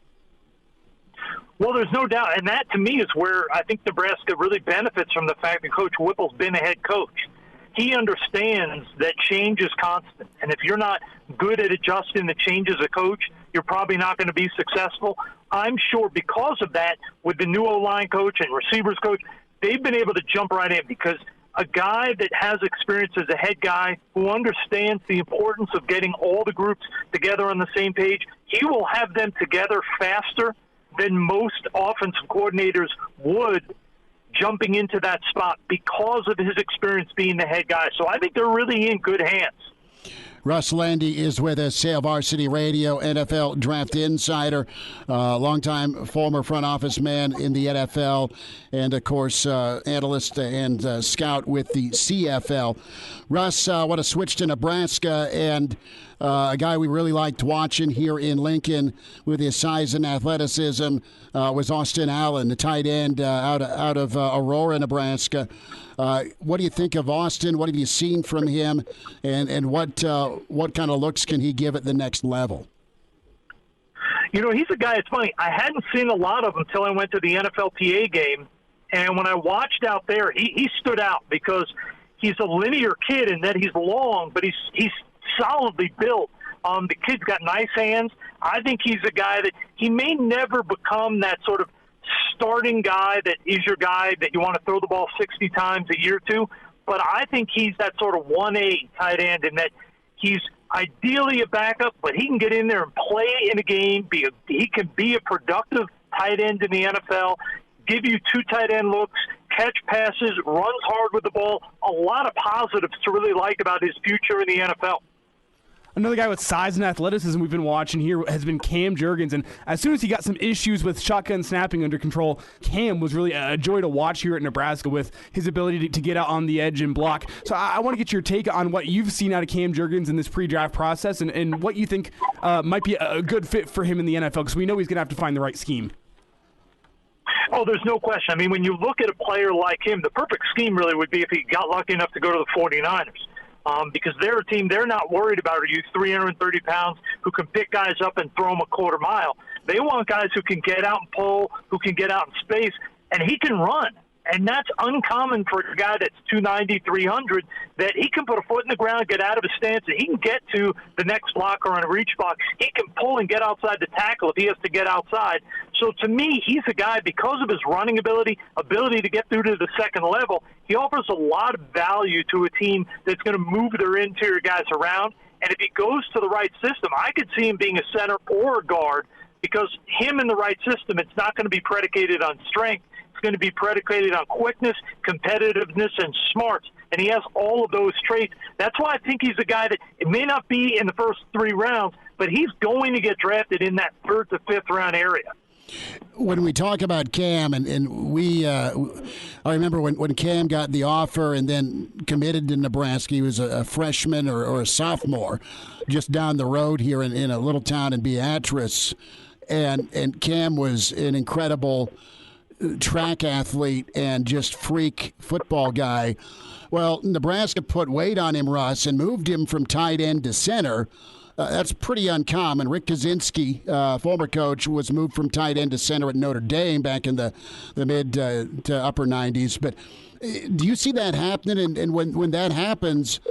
Well, there's no doubt, and that to me is where I think Nebraska really benefits from the fact that Coach Whipple's been a head coach. He understands that change is constant, and if you're not good at adjusting the change as a coach, you're probably not going to be successful. I'm sure because of that, with the new O-line coach and receivers coach, they've been able to jump right in because a guy that has experience as a head guy who understands the importance of getting all the groups together on the same page, he will have them together faster than most offensive coordinators would jumping into that spot because of his experience being the head guy. So I think they're really in good hands. Russ Lande is with us, Hail Varsity Radio, NFL Draft Insider, longtime former front office man in the NFL, and, of course, analyst and scout with the CFL. Russ, I want to switch to Nebraska, and a guy we really liked watching here in Lincoln with his size and athleticism was Austin Allen, the tight end out of Aurora, Nebraska. What do you think of Austin? What have you seen from him? And what kind of looks can he give at the next level? You know, he's a guy, it's funny, I hadn't seen a lot of him until I went to the NFLPA game. And when I watched out there, he stood out because he's a linear kid in that he's long, but he's solidly built. The kid's got nice hands. I think he's a guy that he may never become that sort of starting guy that is your guy that you want to throw the ball 60 times a year to, but I think he's that sort of 1A tight end in that he's ideally a backup, but he can get in there and play in a game. He can be a productive tight end in the NFL, give you 2 tight end looks, catch passes, runs hard with the ball. A lot of positives to really like about his future in the NFL. Another guy with size and athleticism we've been watching here has been Cam Jurgens, and as soon as he got some issues with shotgun snapping under control, Cam was really a joy to watch here at Nebraska with his ability to get out on the edge and block. So I want to get your take on what you've seen out of Cam Jurgens in this pre-draft process and what you think might be a good fit for him in the NFL, because we know he's going to have to find the right scheme. Oh, there's no question. I mean, when you look at a player like him, the perfect scheme really would be if he got lucky enough to go to the 49ers. Because they're a team, they're not worried about are you 330 pounds who can pick guys up and throw them a quarter mile. They want guys who can get out and pull, who can get out in space, and he can run. And that's uncommon for a guy that's 290, 300, that he can put a foot in the ground, get out of his stance, and he can get to the next blocker on a reach block. He can pull and get outside the tackle if he has to get outside. So to me, he's a guy, because of his running ability to get through to the second level, he offers a lot of value to a team that's going to move their interior guys around. And if he goes to the right system, I could see him being a center or a guard, because him in the right system, it's not going to be predicated on strength. It's going to be predicated on quickness, competitiveness, and smarts. And he has all of those traits. That's why I think he's a guy that it may not be in the first 3 rounds, but he's going to get drafted in that 3rd to 5th round area. When we talk about Cam, and we, I remember when Cam got the offer and then committed to Nebraska, he was a freshman or a sophomore just down the road here in a little town in Beatrice. And Cam was an incredible track athlete and just freak football guy. Well, Nebraska put weight on him, Russ, and moved him from tight end to center. That's pretty uncommon. Rick Kaczynski, former coach, was moved from tight end to center at Notre Dame back in the mid to upper 90s. But do you see that happening? And when that happens,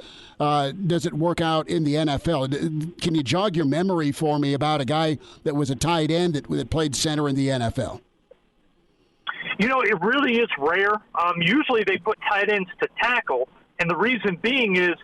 does it work out in the NFL? Can you jog your memory for me about a guy that was a tight end that played center in the NFL? You know, it really is rare. Usually they put tight ends to tackle, and the reason being is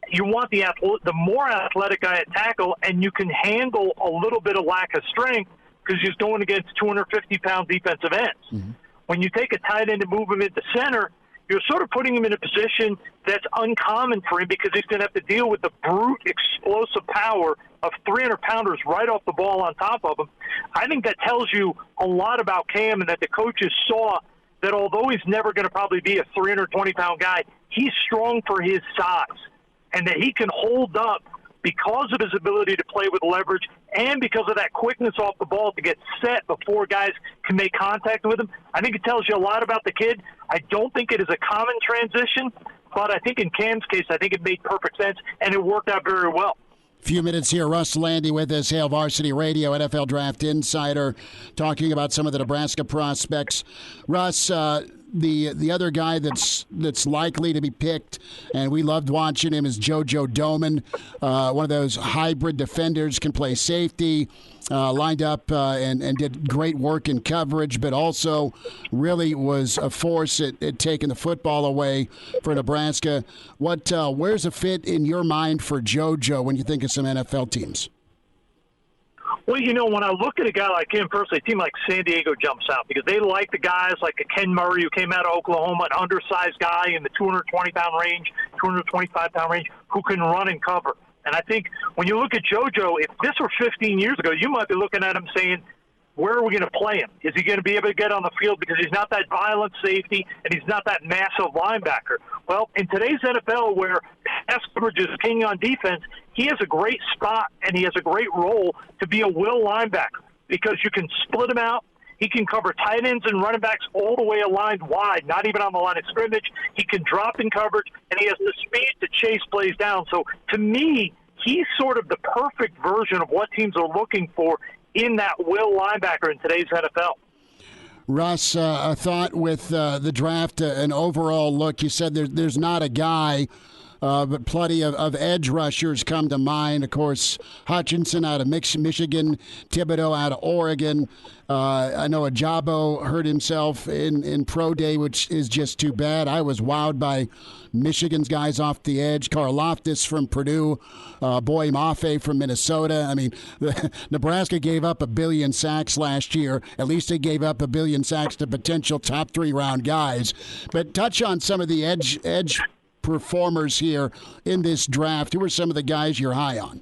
you want the more athletic guy at tackle, and you can handle a little bit of lack of strength because he's going against 250-pound defensive ends. Mm-hmm. When you take a tight end and move him into center, you're sort of putting him in a position that's uncommon for him because he's going to have to deal with the brute, explosive power of 300-pounders right off the ball on top of him. I think that tells you a lot about Cam, and that the coaches saw that although he's never going to probably be a 320-pound guy, he's strong for his size, and that he can hold up because of his ability to play with leverage and because of that quickness off the ball to get set before guys can make contact with him. I think it tells you a lot about the kid. I don't think it is a common transition, but I think in Cam's case, I think it made perfect sense, and it worked out very well. Few minutes here. Russ Lande with us, Hail Varsity Radio, NFL Draft Insider, talking about some of the Nebraska prospects. Russ, the other guy that's likely to be picked, and we loved watching him, is JoJo Domann, one of those hybrid defenders, can play safety, lined up and did great work in coverage, but also really was a force at taking the football away for Nebraska. Where's a fit in your mind for JoJo when you think of some NFL teams? Well, you know, when I look at a guy like him, personally, a team like San Diego jumps out because they like the guys like a Ken Murray who came out of Oklahoma, an undersized guy in the 220-pound range, 225-pound range, who can run and cover. And I think when you look at JoJo, if this were 15 years ago, you might be looking at him saying, where are we going to play him? Is he going to be able to get on the field because he's not that violent safety and he's not that massive linebacker? Well, in today's NFL where pass coverage is king on defense, he has a great spot and he has a great role to be a will linebacker because you can split him out. He can cover tight ends and running backs all the way aligned wide, not even on the line of scrimmage. He can drop in coverage, and he has the speed to chase plays down. So to me, he's sort of the perfect version of what teams are looking for in that will linebacker in today's NFL. Russ, a thought with the draft, an overall look. You said there's not a guy, but plenty of edge rushers come to mind. Of course, Hutchinson out of Michigan, Thibodeau out of Oregon. I know Ajabo hurt himself in pro day, which is just too bad. I was wowed by Michigan's guys off the edge. Karlaftis from Purdue, Boy Mafe from Minnesota. I mean, Nebraska gave up 1 billion sacks last year. At least they gave up 1 billion sacks to potential top 3-round guys. But touch on some of the edge performers here in this draft. Who are some of the guys you're high on?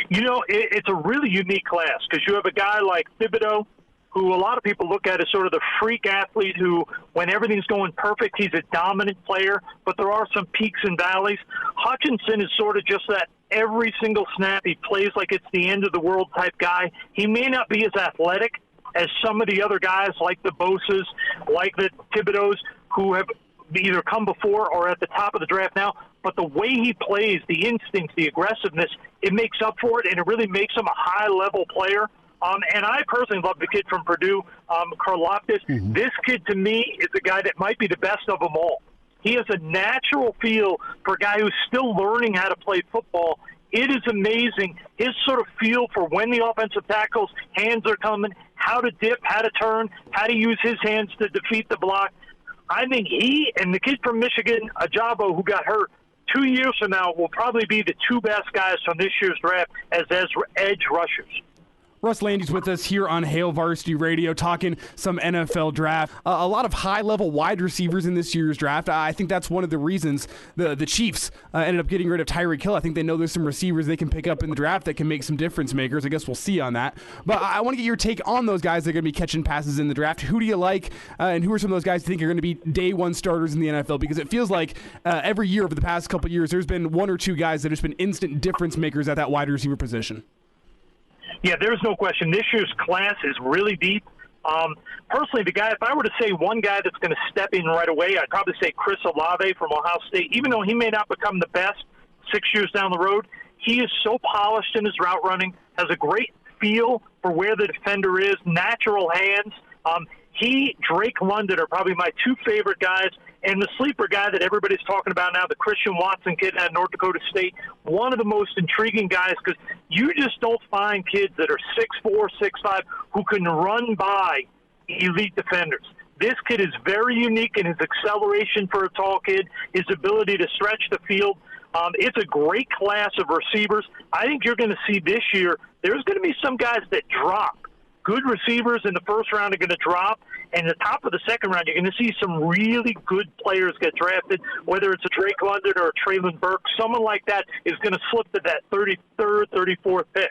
You know, it's a really unique class because you have a guy like Thibodeau, who a lot of people look at as sort of the freak athlete who, when everything's going perfect, he's a dominant player, but there are some peaks and valleys. Hutchinson is sort of just that every single snap he plays like it's the end of the world type guy. He may not be as athletic as some of the other guys like the Bosa's, like the Thibodeaus, who have either come before or at the top of the draft now, but the way he plays, the instincts, the aggressiveness, it makes up for it, and it really makes him a high-level player. And I personally love the kid from Purdue, Karlaftis. Mm-hmm. This kid, to me, is a guy that might be the best of them all. He has a natural feel for a guy who's still learning how to play football. It is amazing, his sort of feel for when the offensive tackle's hands are coming, how to dip, how to turn, how to use his hands to defeat the block. I think he and the kid from Michigan, Ajabo, who got hurt, 2 years from now will probably be the two best guys from this year's draft as edge rushers. Russ Lande's with us here on Hail Varsity Radio talking some NFL draft. A lot of high-level wide receivers in this year's draft. I think that's one of the reasons the Chiefs ended up getting rid of Tyreek Hill. I think they know there's some receivers they can pick up in the draft that can make some difference makers. I guess we'll see on that. But I want to get your take on those guys that are going to be catching passes in the draft. Who do you like, and who are some of those guys you think are going to be day one starters in the NFL? Because it feels like every year over the past couple of years, there's been one or two guys that have just been instant difference makers at that wide receiver position. Yeah, there's no question. This year's class is really deep. Personally, the guy, if I were to say one guy that's going to step in right away, I'd probably say Chris Olave from Ohio State. Even though he may not become the best 6 years down the road, he is so polished in his route running, has a great feel for where the defender is, natural hands. Drake London are probably my two favorite guys. And the sleeper guy that everybody's talking about now, the Christian Watson kid out of North Dakota State, one of the most intriguing guys because you just don't find kids that are 6'4", 6'5", who can run by elite defenders. This kid is very unique in his acceleration for a tall kid, his ability to stretch the field. It's a great class of receivers. I think you're going to see this year there's going to be some guys that drop. Good receivers in the first round are going to drop. And the top of the second round, you're going to see some really good players get drafted, whether it's a Drake London or a Traylon Burke. Someone like that is going to slip to that 33rd, 34th pick.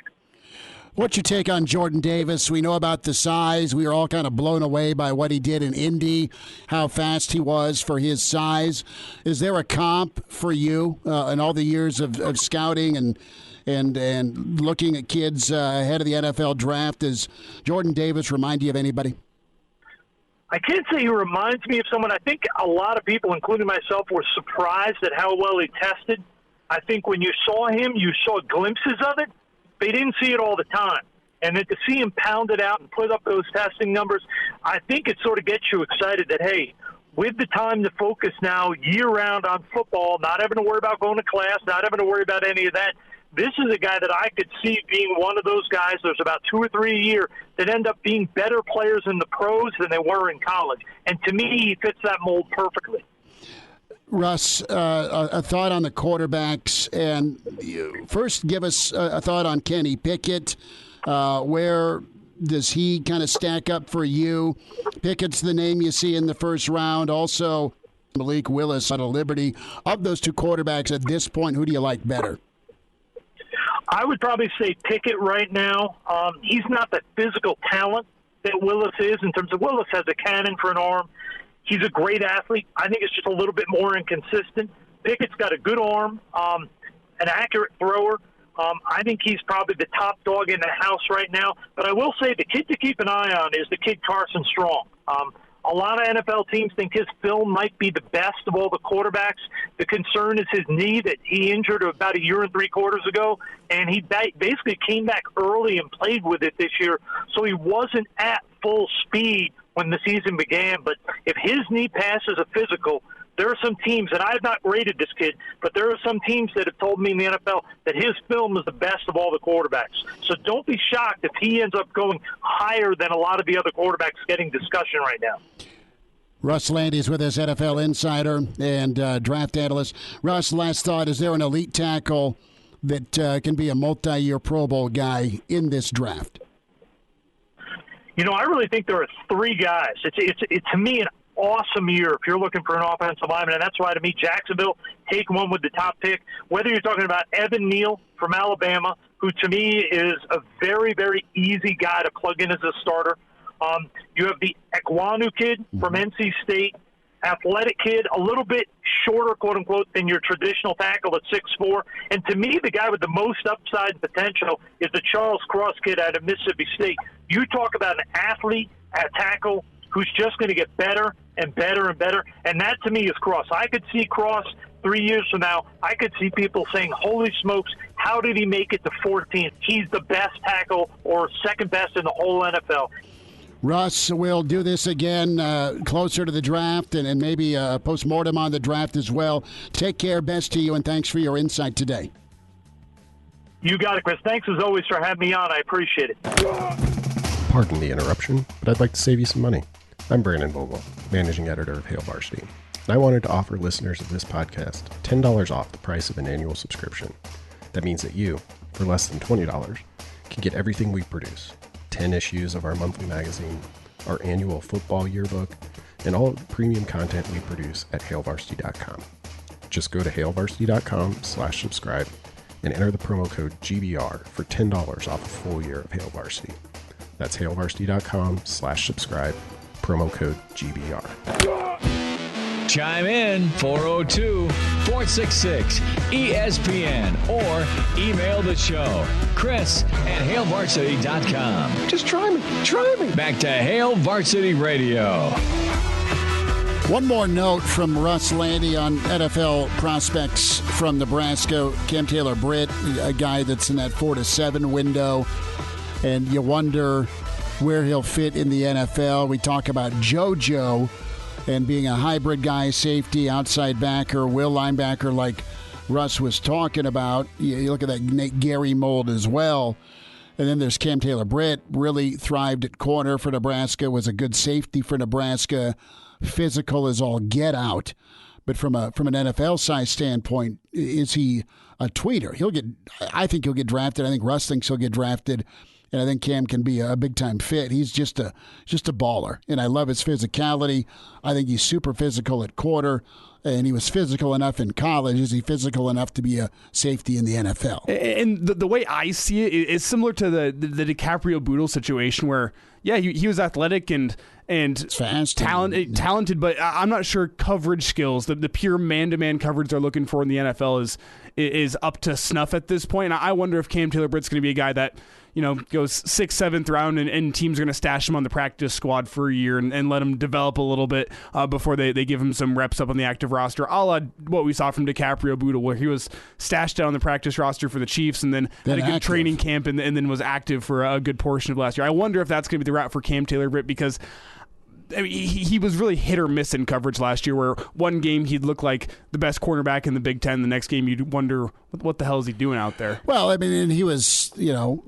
What's your take on Jordan Davis? We know about the size. We were all kind of blown away by what he did in Indy, how fast he was for his size. Is there a comp for you in all the years of scouting and looking at kids ahead of the NFL draft? Does Jordan Davis remind you of anybody? I can't say he reminds me of someone. I think a lot of people, including myself, were surprised at how well he tested. I think when you saw him, you saw glimpses of it. They didn't see it all the time. And then to see him pound it out and put up those testing numbers, I think it sort of gets you excited that, hey, with the time to focus now year-round on football, not having to worry about going to class, not having to worry about any of that, this is a guy that I could see being one of those guys. There's about 2 or 3 a year that end up being better players in the pros than they were in college. And to me, he fits that mold perfectly. Russ, a thought on the quarterbacks. And first, give us a thought on Kenny Pickett. Where does he kind of stack up for you? Pickett's the name you see in the first round. Also, Malik Willis out of Liberty. Of those two quarterbacks at this point, who do you like better? I would probably say Pickett right now. He's not the physical talent that Willis is in terms of Willis has a cannon for an arm. He's a great athlete. I think it's just a little bit more inconsistent. Pickett's got a good arm, an accurate thrower. I think he's probably the top dog in the house right now. But I will say the kid to keep an eye on is the kid Carson Strong. A lot of NFL teams think his film might be the best of all the quarterbacks. The concern is his knee that he injured about 1 year and 3 quarters ago, and he basically came back early and played with it this year, so he wasn't at full speed when the season began. But if his knee passes a physical, there are some teams, and I have not rated this kid, but there are some teams that have told me in the NFL that his film is the best of all the quarterbacks. So don't be shocked if he ends up going higher than a lot of the other quarterbacks getting discussion right now. Russ Lande is with us, NFL insider and draft analyst. Russ, last thought, is there an elite tackle that can be a multi-year Pro Bowl guy in this draft? I really think there are 3 guys. It's to me, an awesome year if you're looking for an offensive lineman, and that's why, to me, Jacksonville, take one with the top pick. Whether you're talking about Evan Neal from Alabama, who to me is a very, very easy guy to plug in as a starter. You have the Ekwonu kid from NC State, athletic kid, a little bit shorter, quote-unquote, than your traditional tackle at 6'4". And to me, the guy with the most upside potential is the Charles Cross kid out of Mississippi State. You talk about an athlete at tackle who's just going to get better and better and better, and that to me is Cross. I could see Cross 3 years from now. I could see people saying, holy smokes, how did he make it to 14th? He's the best tackle or second best in the whole NFL. Russ, we'll do this again closer to the draft and maybe a postmortem on the draft as well. Take care, best to you, and thanks for your insight today. You got it, Chris. Thanks as always for having me on. I appreciate it. Pardon the interruption, but I'd like to save you some money. I'm Brandon Vogel, managing editor of Hail Varsity, and I wanted to offer listeners of this podcast $10 off the price of an annual subscription. That means that you, for less than $20, can get everything we produce. 10 issues of our monthly magazine, our annual football yearbook, and all of the premium content we produce at hailvarsity.com. Just go to hailvarsity.com/subscribe and enter the promo code GBR for $10 off a full year of Hail Varsity. That's hailvarsity.com/subscribe, promo code GBR. Chime in 402-466-ESPN or email the show, Chris@HailVarsity.com. Just try me. Back to Hail Varsity Radio. One more note from Russ Lande on NFL prospects from Nebraska. Cam Taylor-Britt, a guy that's in that 4 to 7 window, and you wonder where he'll fit in the NFL. We talk about JoJo and being a hybrid guy, safety, outside backer, will linebacker like Russ was talking about. You look at that Gary mold as well. And then there's Cam Taylor-Britt, really thrived at corner for Nebraska, was a good safety for Nebraska, physical as all get out. But from an NFL size standpoint, is he a tweeter? I think he'll get drafted. I think Russ thinks he'll get drafted. And I think Cam can be a big-time fit. He's just a baller, and I love his physicality. I think he's super physical at quarter, and he was physical enough in college. Is he physical enough to be a safety in the NFL? And the way I see it is similar to the DiCaprio Boodle situation where, yeah, he was athletic and fast, talented, but I'm not sure coverage skills, the pure man-to-man coverage they're looking for in the NFL is up to snuff at this point. And I wonder if Cam Taylor-Britt's going to be a guy that, goes 6th, 7th round, and teams are going to stash him on the practice squad for a year and let him develop a little bit before they give him some reps up on the active roster, a la what we saw from DiCaprio Boodle, where he was stashed down on the practice roster for the Chiefs and then had a good training camp and then was active for a good portion of last year. I wonder if that's going to be the route for Cam Taylor-Britt, because he was really hit or miss in coverage last year, where one game he'd look like the best cornerback in the Big Ten. The next game you'd wonder, what the hell is he doing out there? Well, I mean, and he was, no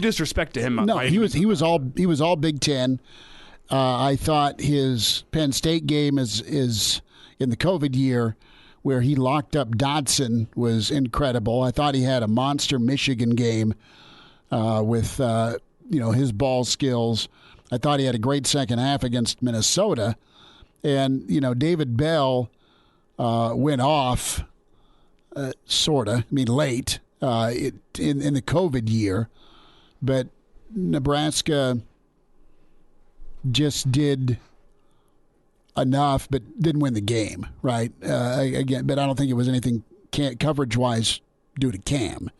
disrespect to him. No, he was all Big Ten. I thought his Penn State game is in the COVID year, where he locked up Dodson, was incredible. I thought he had a monster Michigan game with his ball skills. I thought he had a great second half against Minnesota. And, David Bell went off, sort of, late in the COVID year. But Nebraska just did enough, but didn't win the game, right? Again, but I don't think it was anything coverage-wise due to Cam.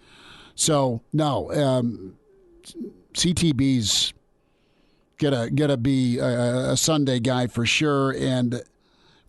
So, no, CTB's gonna be a Sunday guy for sure, and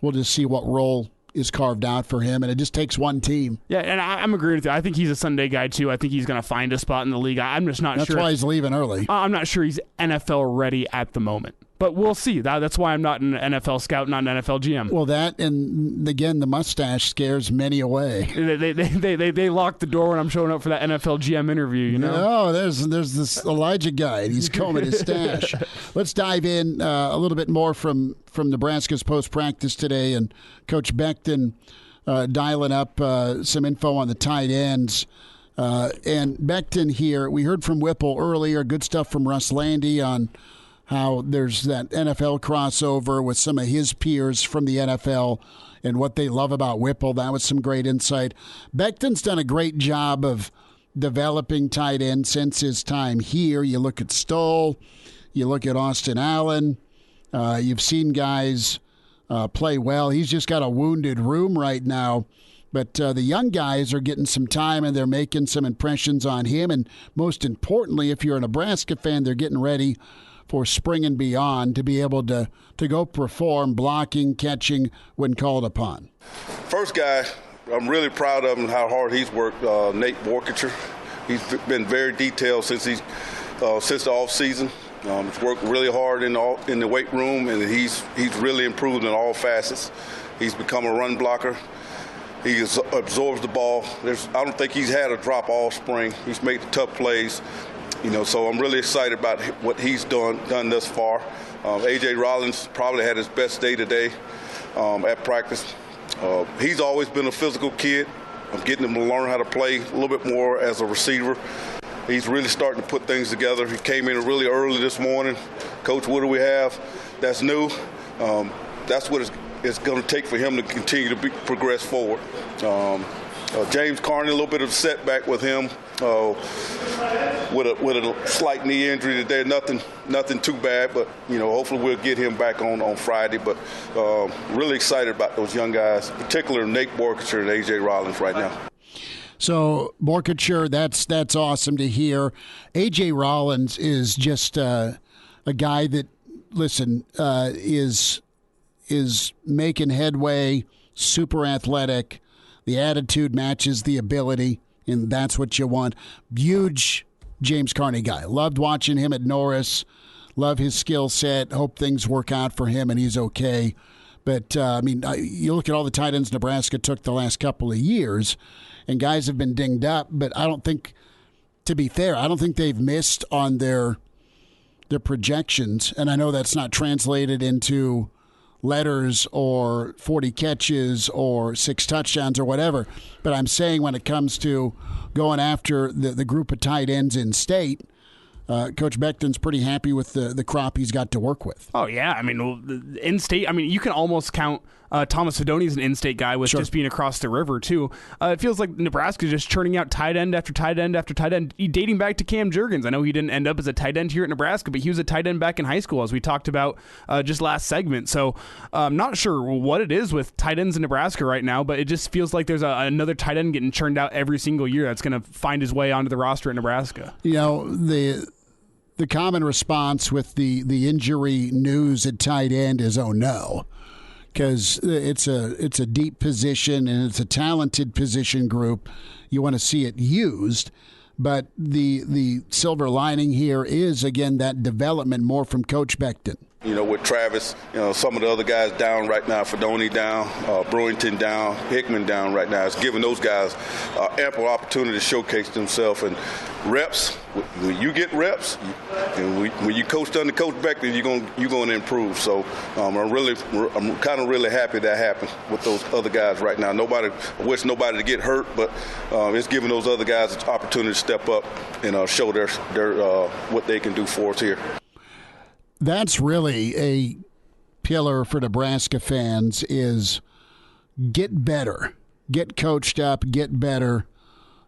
we'll just see what role is carved out for him, and it just takes one team. Yeah, and I'm agreeing with you. I think he's a Sunday guy, too. I think he's going to find a spot in the league. I'm just not sure. That's why he's leaving early. I'm not sure he's NFL ready at the moment. But we'll see. That's why I'm not an NFL scout, not an NFL GM. Well, that, and again, the mustache scares many away. They lock the door when I'm showing up for that NFL GM interview, you know? No, there's this Elijah guy, and he's combing his stash. Let's dive in a little bit more from Nebraska's post-practice today, and Coach Beckton dialing up some info on the tight ends. And Beckton here, we heard from Whipple earlier, good stuff from Russ Lande on how there's that NFL crossover with some of his peers from the NFL and what they love about Whipple. That was some great insight. Beckton's done a great job of developing tight end since his time here. You look at Stoll, you look at Austin Allen, you've seen guys play well. He's just got a wounded room right now. But the young guys are getting some time, and they're making some impressions on him. And most importantly, if you're a Nebraska fan, they're getting ready for spring and beyond to be able to go perform blocking, catching when called upon. First guy, I'm really proud of him, how hard he's worked, Nate Borkacher. He's been very detailed since the off season. He's worked really hard in the weight room, and he's really improved in all facets. He's become a run blocker. He absorbs the ball. I don't think he's had a drop all spring. He's made the tough plays. So I'm really excited about what he's done thus far. A.J. Rollins probably had his best day today at practice. He's always been a physical kid. I'm getting him to learn how to play a little bit more as a receiver. He's really starting to put things together. He came in really early this morning. Coach, what do we have that's new? That's what it's going to take for him to continue to progress forward. James Carney, a little bit of a setback with him. With a slight knee injury today, nothing too bad, but hopefully we'll get him back on Friday. But really excited about those young guys, particularly Nate Borkacher and A.J. Rollins right now. So Borkacher, that's awesome to hear. A.J. Rollins is just a guy that, listen, is making headway, super athletic. The attitude matches the ability, and that's what you want. Huge James Carney guy. Loved watching him at Norris. Love his skill set. Hope things work out for him and he's okay. But, you look at all the tight ends Nebraska took the last couple of years, and guys have been dinged up, but I don't think, to be fair, I don't think they've missed on their projections, and I know that's not translated into letters or 40 catches or 6 touchdowns or whatever. But I'm saying when it comes to going after the group of tight ends in state, Coach Beckton's pretty happy with the crop he's got to work with. Oh, yeah. In-state, you can almost count Thomas Fedoni as an in-state guy with just being across the river, too. It feels like Nebraska's just churning out tight end after tight end after tight end, dating back to Cam Jurgens. I know he didn't end up as a tight end here at Nebraska, but he was a tight end back in high school, as we talked about just last segment. So I'm not sure what it is with tight ends in Nebraska right now, but it just feels like there's another tight end getting churned out every single year that's going to find his way onto the roster at Nebraska. The common response with the injury news at tight end is, oh no, because it's a deep position and it's a talented position group. You want to see it used, but the silver lining here is, again, that development more from Coach Beckton. With Travis, some of the other guys down right now, Fedoni down, Brewington down, Hickman down right now. It's giving those guys ample opportunity to showcase themselves. And reps, when you get reps, when you coach under Coach Beckton, you're going to improve. So I'm kind of really happy that happened with those other guys right now. I wish nobody to get hurt, but it's giving those other guys an opportunity to step up and show their what they can do for us here. That's really a pillar for Nebraska fans is get better, get coached up, get better,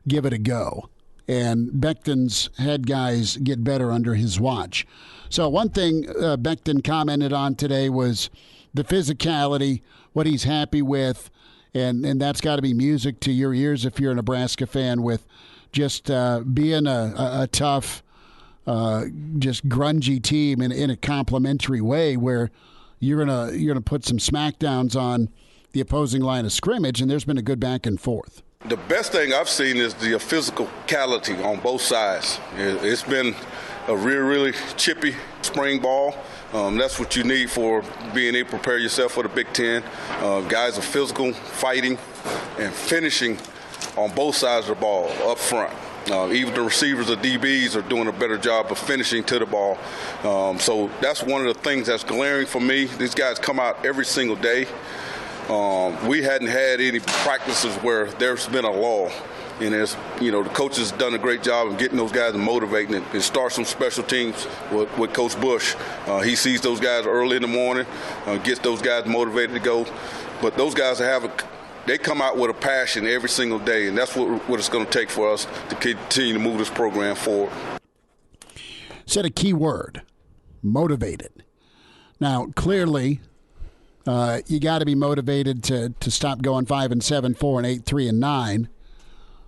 give it a go. And Beckton's had guys get better under his watch. So one thing Beckton commented on today was the physicality, what he's happy with, and that's got to be music to your ears if you're a Nebraska fan with just being a tough, just grungy team in a complimentary way, where you're gonna put some smackdowns on the opposing line of scrimmage, and there's been a good back and forth. The best thing I've seen is the physicality on both sides. It's been a really chippy spring ball. That's what you need for being able to prepare yourself for the Big Ten. Guys are physical, fighting, and finishing on both sides of the ball up front. Even the receivers, the DBs, are doing a better job of finishing to the ball. So that's one of the things that's glaring for me. These guys come out every single day. We hadn't had any practices where there's been a lull. And the coaches done a great job of getting those guys and motivating it. It starts from special teams with Coach Bush. He sees those guys early in the morning, gets those guys motivated to go. But those guys they come out with a passion every single day, and that's what it's going to take for us to continue to move this program forward. Said a key word, motivated. Now, clearly, you got to be motivated to stop going 5-7, 4-8, 3-9.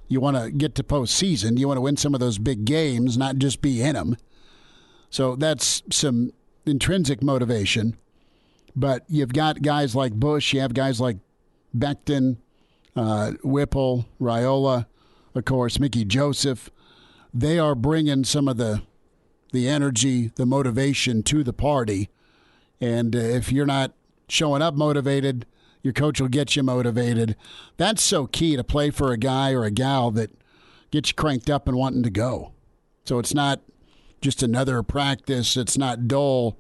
You want to get to postseason. You want to win some of those big games, not just be in them. So that's some intrinsic motivation. But you've got guys like Bush. You have guys like Beckton, Whipple, Raiola, of course, Mickey Joseph. They are bringing some of the energy, the motivation to the party. And if you're not showing up motivated, your coach will get you motivated. That's so key to play for a guy or a gal that gets you cranked up and wanting to go. So it's not just another practice. It's not dull.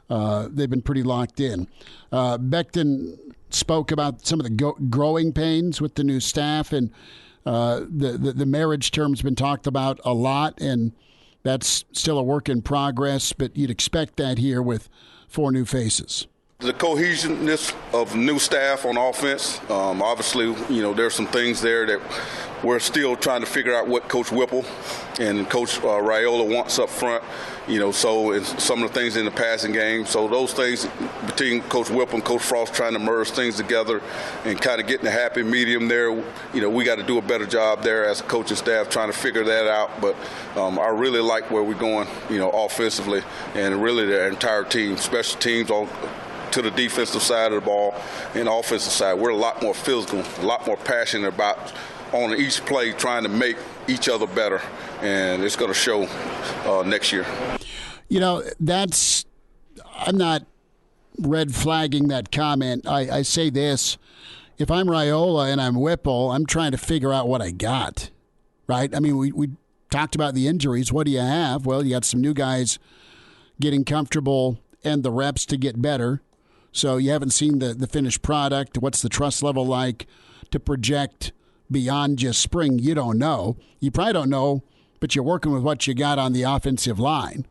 They've been pretty locked in. Beckton spoke about some of the growing pains with the new staff, and the marriage term's been talked about a lot, and that's still a work in progress, but you'd expect that here with 4 new faces. The cohesiveness of new staff on offense, obviously, there's some things there that we're still trying to figure out what Coach Whipple and Coach Raiola wants up front, so it's some of the things in the passing game. So those things between Coach Whipple and Coach Frost trying to merge things together and kind of getting a happy medium there, we got to do a better job there as a coaching staff trying to figure that out. But I really like where we're going, offensively, and really the entire team, special teams to the defensive side of the ball and offensive side. We're a lot more physical, a lot more passionate about on each play trying to make each other better, and it's going to show next year. I'm not red flagging that comment. I say this, if I'm Raiola and I'm Whipple, I'm trying to figure out what I got, right? I mean, we talked about the injuries. What do you have? Well, you got some new guys getting comfortable and the reps to get better. So you haven't seen the finished product. What's the trust level like to project beyond just spring? You don't know. You probably don't know, but you're working with what you got on the offensive line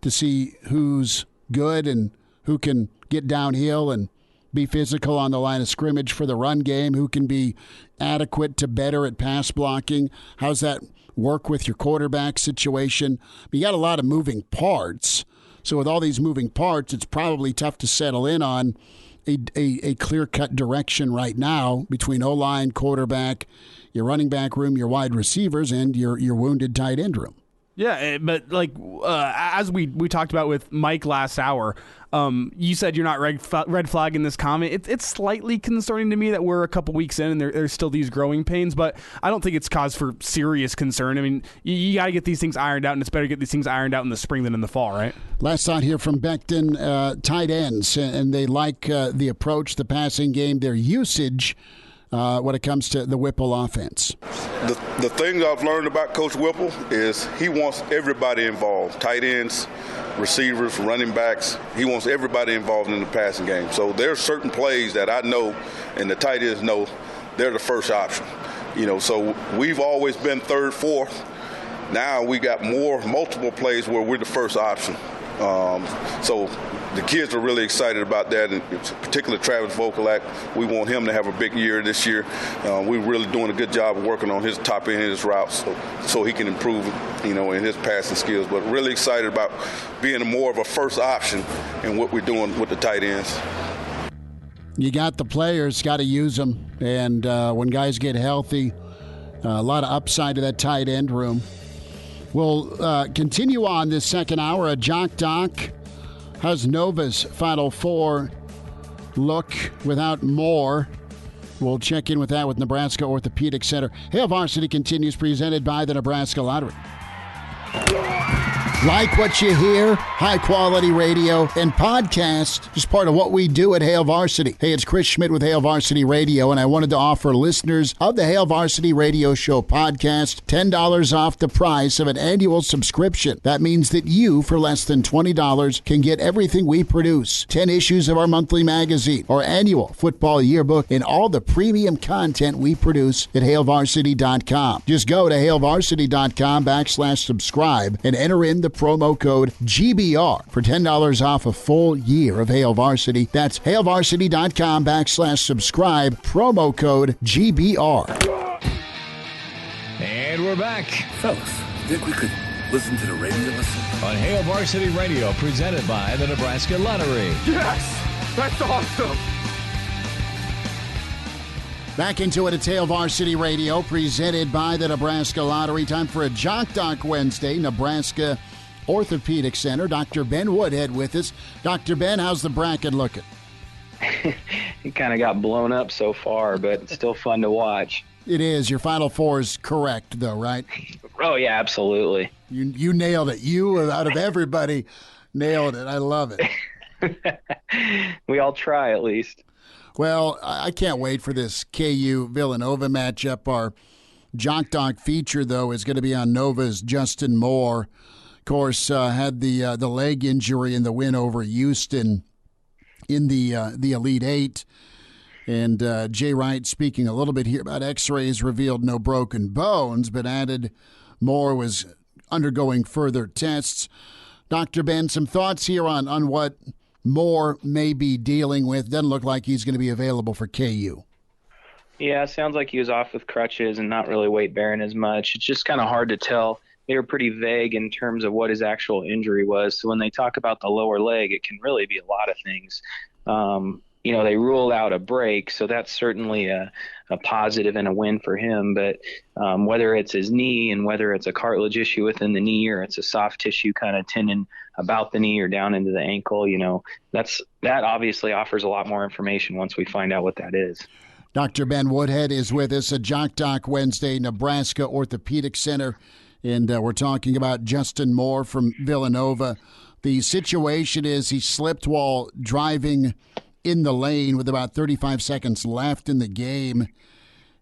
to see who's good and who can get downhill and be physical on the line of scrimmage for the run game, who can be adequate to better at pass blocking. How's that work with your quarterback situation? You got a lot of moving parts. So with all these moving parts, it's probably tough to settle in on a clear-cut direction right now between O-line, quarterback, your running back room, your wide receivers, and your wounded tight end room. Yeah, but as we talked about with Mike last hour, you said you're not red flagging this comment. It's slightly concerning to me that we're a couple weeks in and there's still these growing pains, but I don't think it's cause for serious concern. I mean, you got to get these things ironed out, and it's better to get these things ironed out in the spring than in the fall, right? Last thought here from Beckton, tight ends, and they like the approach, the passing game, their usage when it comes to the Whipple offense. The thing I've learned about Coach Whipple is he wants everybody involved, tight ends, receivers, running backs. He wants everybody involved in the passing game. So there's certain plays that I know and the tight ends know they're the first option. So we've always been third, fourth. Now we got multiple plays where we're the first option. So the kids are really excited about that, and particularly Travis Vokalak. We want him to have a big year this year. We're really doing a good job of working on his top end of his routes so he can improve, in his passing skills. But really excited about being more of a first option in what we're doing with the tight ends. You got the players, got to use them. And when guys get healthy A lot of upside to that tight end room. We'll continue on this second hour. A Jock Doc has Nova's Final Four look without more. We'll check in with that with Nebraska Orthopedic Center. Hail Varsity continues, presented by the Nebraska Lottery. Like what you hear, high-quality radio and podcast, just part of what we do at Hail Varsity. Hey, it's Chris Schmidt with Hail Varsity Radio, and I wanted to offer listeners of the Hail Varsity Radio Show podcast $10 off the price of an annual subscription. That means that you, for less than $20, can get everything we produce, 10 issues of our monthly magazine, our annual football yearbook, and all the premium content we produce at HailVarsity.com. Just go to HailVarsity.com/subscribe and enter in the promo code GBR for $10 off a full year of Hail Varsity. That's HailVarsity.com/subscribe, promo code GBR. And we're back. Fellas, think we could listen to the radio lesson? On Hail Varsity Radio, presented by the Nebraska Lottery. Yes! That's awesome! Back into it at Hail Varsity Radio, presented by the Nebraska Lottery. Time for a Jock Doc Wednesday. Nebraska Orthopedic Center. Dr. Ben Woodhead with us. Dr. Ben, how's the bracket looking? It kind of got blown up so far, but it's still fun to watch. It is. Your Final Four is correct, though, right? Oh, yeah, absolutely. You nailed it. You, out of everybody, nailed it. I love it. We all try, at least. Well, I can't wait for this KU-Villanova matchup. Our Jock Doc feature, though, is going to be on Nova's Justin Moore. Of course, had the leg injury in the win over Houston in the Elite Eight. And Jay Wright speaking a little bit here about x-rays revealed no broken bones, but added Moore was undergoing further tests. Dr. Ben, some thoughts here on what Moore may be dealing with. Doesn't look like he's going to be available for KU. Yeah, it sounds like he was off with crutches and not really weight bearing as much. It's just kind of hard to tell. They were pretty vague in terms of what his actual injury was. So when they talk about the lower leg, it can really be a lot of things. They ruled out a break, so that's certainly a positive and a win for him. But whether it's his knee and whether it's a cartilage issue within the knee or it's a soft tissue kind of tendon about the knee or down into the ankle, that obviously offers a lot more information once we find out what that is. Dr. Ben Woodhead is with us at Jock Doc Wednesday, Nebraska Orthopedic Center. And we're talking about Justin Moore from Villanova. The situation is he slipped while driving in the lane with about 35 seconds left in the game,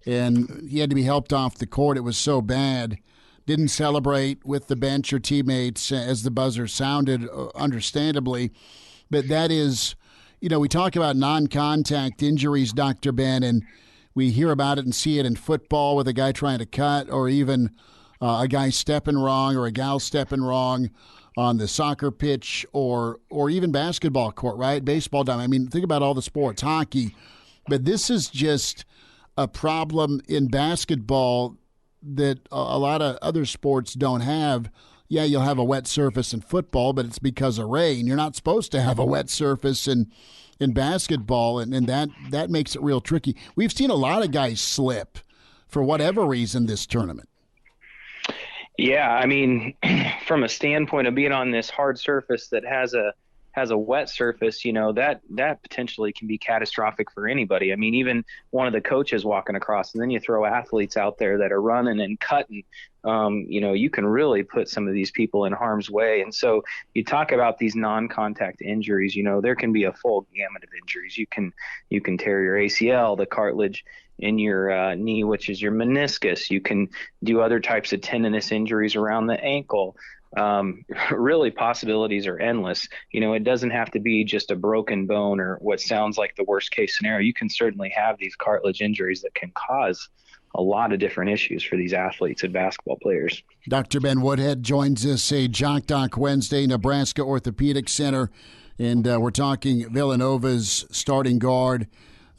and he had to be helped off the court. It was so bad. Didn't celebrate with the bench or teammates as the buzzer sounded, understandably. But that is, we talk about non-contact injuries, Dr. Ben, and we hear about it and see it in football with a guy trying to cut or even a guy stepping wrong or a gal stepping wrong on the soccer pitch or even basketball court, right? Baseball diamond. I mean, think about all the sports, hockey. But this is just a problem in basketball that a lot of other sports don't have. Yeah, you'll have a wet surface in football, but it's because of rain. You're not supposed to have a wet surface in basketball, and that makes it real tricky. We've seen a lot of guys slip for whatever reason this tournament. Yeah, I mean, from a standpoint of being on this hard surface that has a wet surface, that potentially can be catastrophic for anybody. I mean, even one of the coaches walking across, and then you throw athletes out there that are running and cutting, you can really put some of these people in harm's way. And so you talk about these non-contact injuries, there can be a full gamut of injuries. You can tear your ACL, the cartilage in your knee, which is your meniscus. You can do other types of tendinous injuries around the ankle. Really, possibilities are endless. It doesn't have to be just a broken bone or what sounds like the worst case scenario. You can certainly have these cartilage injuries that can cause a lot of different issues for these athletes and basketball players. Dr. Ben Woodhead joins us, a Jock Doc Wednesday, Nebraska Orthopedic Center, and we're talking Villanova's starting guard,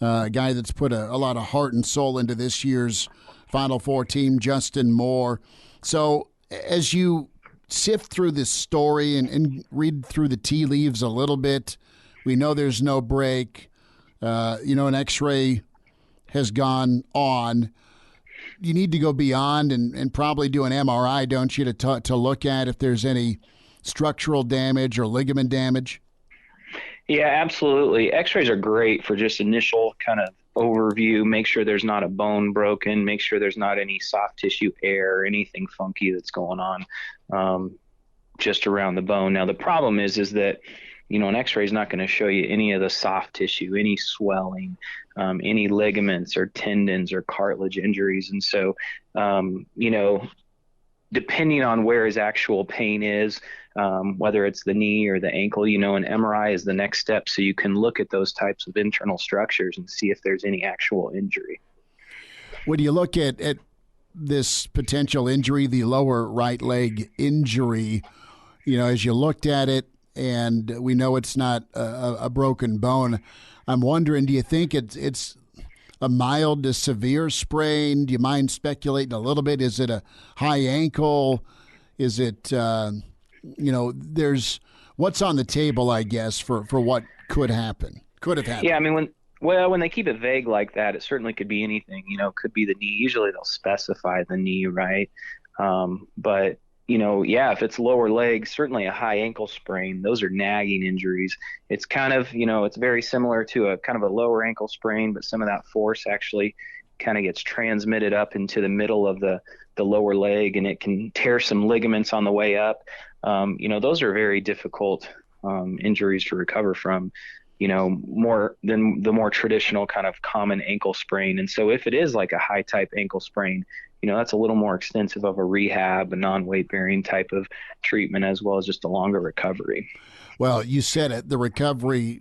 a guy that's put a lot of heart and soul into this year's Final Four team, Justin Moore. So as you sift through this story and read through the tea leaves a little bit, we know there's no break. An x-ray has gone on. you need to go beyond and probably do an MRI, don't you, to look at if there's any structural damage or ligament damage? Yeah, absolutely. X-rays are great for just initial kind of overview, make sure there's not a bone broken, make sure there's not any soft tissue air or anything funky that's going on just around the bone. Now, the problem is that, you know, an X-ray is not going to show you any of the soft tissue, any swelling, any ligaments or tendons or cartilage injuries. And so, you know, depending on where his actual pain is, whether it's the knee or the ankle, you know, an MRI is the next step. So you can look at those types of internal structures and see if there's any actual injury. When you look at this potential injury, the lower right leg injury, you know, as you looked at it, and we know it's not a broken bone, I'm wondering, do you think it's a mild to severe sprain? Do you mind speculating a little bit? Is it a high ankle? Is it, you know, there's what's on the table, I guess, for what could have happened. Yeah, I mean, when they keep it vague like that, it certainly could be anything. You know, it could be the knee. Usually they'll specify the knee, right? But you know, yeah, if it's lower leg, certainly a high ankle sprain, those are nagging injuries. It's kind of, you know, it's very similar to a kind of a lower ankle sprain, but some of that force actually kind of gets transmitted up into the middle of the lower leg, and it can tear some ligaments on the way up. You know, those are very difficult injuries to recover from, you know, more than the more traditional kind of common ankle sprain. And so if it is like a high type ankle sprain, you know, that's a little more extensive of a rehab, a non-weight bearing type of treatment, as well as just a longer recovery. Well, you said it, the recovery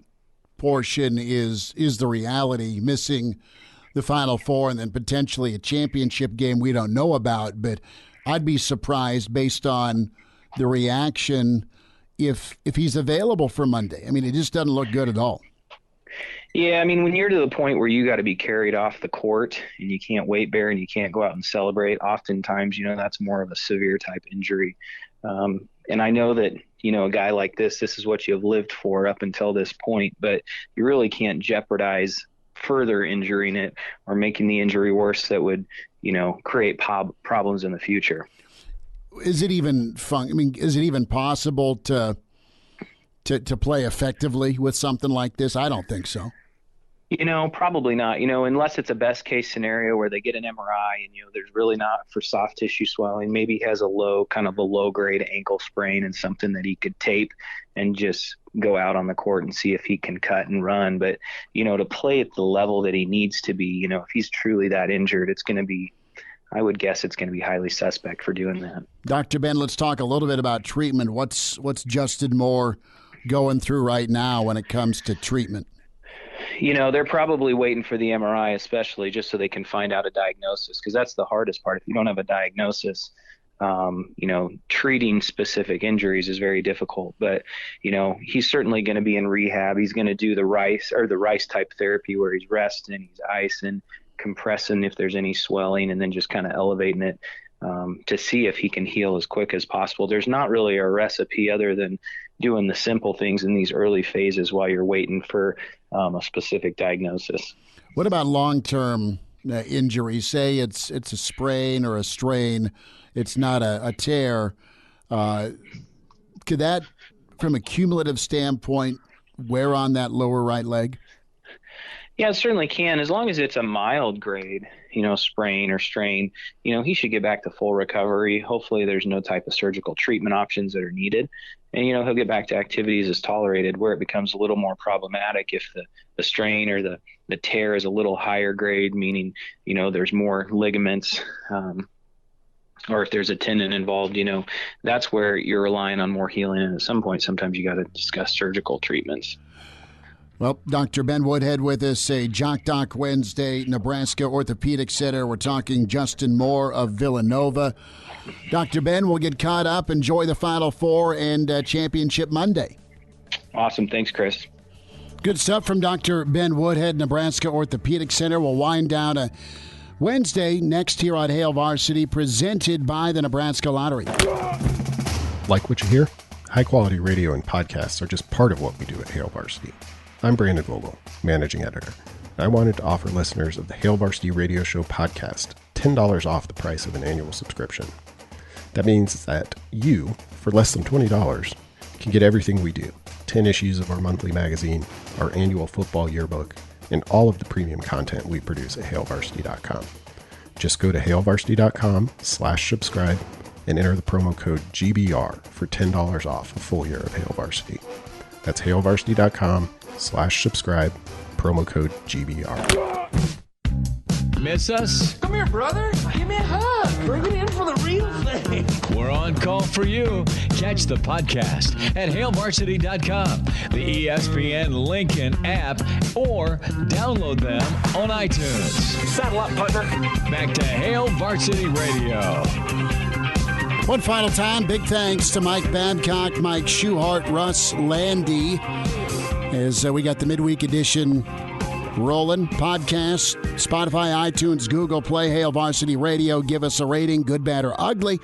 portion is the reality, missing the Final Four and then potentially a championship game we don't know about. But I'd be surprised based on the reaction if he's available for Monday. I mean, it just doesn't look good at all. Yeah, I mean, when you're to the point where you got to be carried off the court and you can't weight bear and you can't go out and celebrate, oftentimes, you know, that's more of a severe type injury. And I know that, you know, a guy like this is what you have lived for up until this point, but you really can't jeopardize further injuring it or making the injury worse that would, you know, create problems in the future. Is it even fun? I mean, is it even possible to play effectively with something like this? I don't think so. You know, probably not, you know, unless it's a best case scenario where they get an MRI and, you know, there's really not for soft tissue swelling. Maybe he has a low grade ankle sprain and something that he could tape and just go out on the court and see if he can cut and run. But, you know, to play at the level that he needs to be, you know, if he's truly that injured, it's going to be, I would guess it's going to be highly suspect for doing that. Dr. Ben, let's talk a little bit about treatment. What's Justin Moore going through right now when it comes to treatment? You know, they're probably waiting for the MRI, especially just so they can find out a diagnosis, because that's the hardest part. If you don't have a diagnosis, you know, treating specific injuries is very difficult. But, you know, he's certainly going to be in rehab. He's going to do the rice type therapy where he's resting, he's icing, compressing if there's any swelling, and then just kind of elevating it to see if he can heal as quick as possible. There's not really a recipe other than doing the simple things in these early phases while you're waiting for a specific diagnosis. What about long-term injuries? Say it's a sprain or a strain. It's not a tear. Could that, from a cumulative standpoint, wear on that lower right leg? Yeah, it certainly can, as long as it's a mild grade, you know, sprain or strain. You know, he should get back to full recovery. Hopefully there's no type of surgical treatment options that are needed. And, you know, he'll get back to activities as tolerated. Where it becomes a little more problematic if the strain or the tear is a little higher grade, meaning, you know, there's more ligaments, or if there's a tendon involved, you know, that's where you're relying on more healing. And at some point, sometimes you got to discuss surgical treatments. Well, Dr. Ben Woodhead with us, a Jock Doc Wednesday, Nebraska Orthopedic Center. We're talking Justin Moore of Villanova. Dr. Ben, we'll get caught up, enjoy the Final Four and Championship Monday. Awesome. Thanks, Chris. Good stuff from Dr. Ben Woodhead, Nebraska Orthopedic Center. We'll wind down a Wednesday next here on Hail Varsity, presented by the Nebraska Lottery. Like what you hear? High-quality radio and podcasts are just part of what we do at Hail Varsity. I'm Brandon Vogel, managing editor. I wanted to offer listeners of the Hail Varsity Radio Show podcast $10 off the price of an annual subscription. That means that you, for less than $20, can get everything we do. 10 issues of our monthly magazine, our annual football yearbook, and all of the premium content we produce at HailVarsity.com. Just go to HailVarsity.com/subscribe and enter the promo code GBR for $10 off a full year of Hail Varsity. That's HailVarsity.com/subscribe, promo code GBR. Miss us? Come here, brother. Give me a hug. Bring it in for the real thing. We're on call for you. Catch the podcast at HailVarsity.com, the ESPN Lincoln app, or download them on iTunes. Saddle up, partner. Back to Hail Varsity Radio. One final time, big thanks to Mike Babcock, Mike Schuhart, Russ Lande, as we got the midweek edition rolling. Podcast, Spotify, iTunes, Google Play, Hail Varsity Radio. Give us a rating, good, bad, or ugly.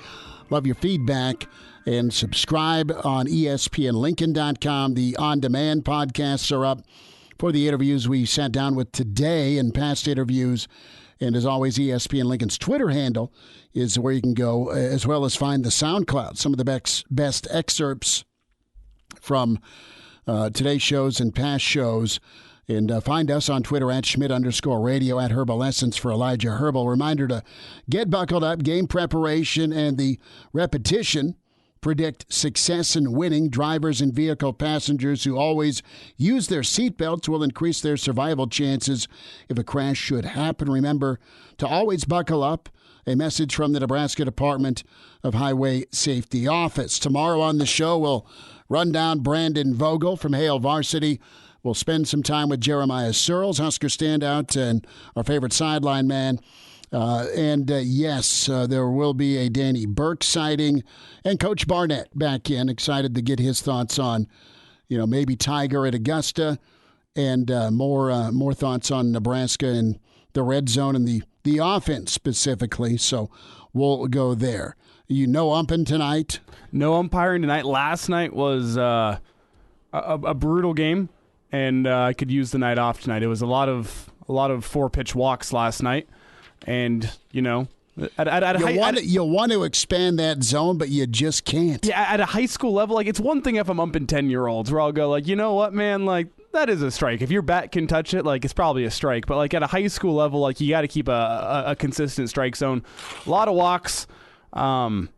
Love your feedback. And subscribe on ESPNLincoln.com. The on-demand podcasts are up for the interviews we sat down with today and past interviews. And as always, ESPN Lincoln's Twitter handle is where you can go, as well as find the SoundCloud, some of the best excerpts from today's shows and past shows. And find us on Twitter at Schmidt_radio, at Herbal Essence for Elijah Herbal. Reminder to get buckled up. Game preparation and the repetition predict success and winning. Drivers and vehicle passengers who always use their seatbelts will increase their survival chances if a crash should happen. Remember to always buckle up. A message from the Nebraska Department of Highway Safety Office. Tomorrow on the show, we'll run down Brandon Vogel from Hail Varsity. We'll spend some time with Jeremiah Searles, Husker standout, and our favorite sideline man. Yes, there will be a Danny Burke sighting. And Coach Barnett back in, excited to get his thoughts on, maybe Tiger at Augusta, and more thoughts on Nebraska and the red zone and the offense specifically. So we'll go there. No umping tonight? No umpiring tonight. Last night was a brutal game. And I could use the night off tonight. It was a lot of 4-pitch walks last night, and you want to expand that zone, but you just can't. Yeah, at a high school level, it's one thing if I'm umping 10-year-olds, where I'll go you know what, man, that is a strike. If your bat can touch it, it's probably a strike. But at a high school level, you got to keep a consistent strike zone. A lot of walks, and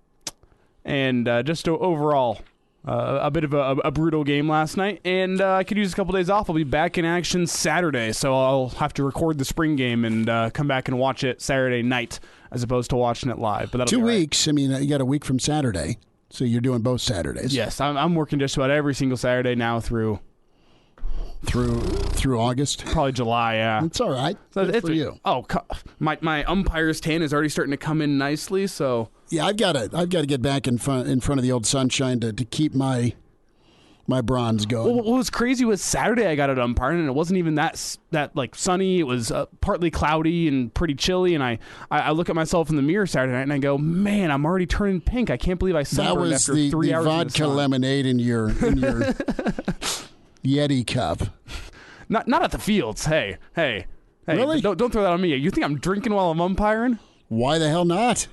just overall. A bit of a brutal game last night, and I could use a couple days off. I'll be back in action Saturday, so I'll have to record the spring game and come back and watch it Saturday night as opposed to watching it live. But 2 weeks. I mean, you got a week from Saturday, so you're doing both Saturdays. Yes, I'm working just about every single Saturday now through August, probably July. Yeah, it's all right. So it's for you. Oh, my umpire's tan is already starting to come in nicely. So yeah, I've got to get back in front of the old sunshine to keep my bronze going. Well, what was crazy was Saturday I got it umpiring, and it wasn't even that sunny. It was partly cloudy and pretty chilly. And I look at myself in the mirror Saturday night and I go, man, I'm already turning pink. I can't believe I sunburned after 3 hours. That was the vodka lemonade in your Yeti cup. Not at the fields. Hey. Really? Don't throw that on me. You think I'm drinking while I'm umpiring? Why the hell not?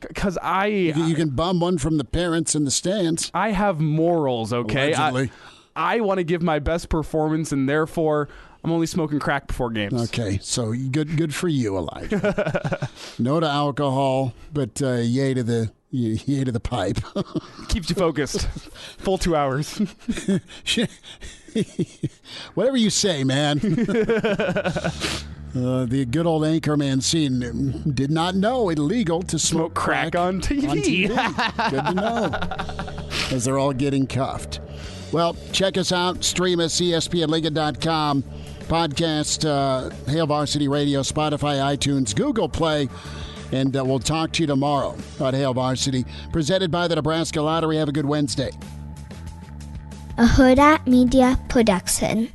Because you can bum one from the parents in the stands. I have morals, okay? Allegedly. I want to give my best performance, and therefore I'm only smoking crack before games. Okay, so good for you, Elijah. No to alcohol, but yay to the pipe. Keeps you focused. Full 2 hours. Whatever you say, man. The good old Anchorman scene did not know illegal to smoke crack on TV. Good to know. As they're all getting cuffed. Well, check us out. Stream us, ESPNLincoln.com. Podcast, Hail Varsity Radio, Spotify, iTunes, Google Play. And we'll talk to you tomorrow on Hail Varsity. Presented by the Nebraska Lottery. Have a good Wednesday. A Hurrdat Media Production.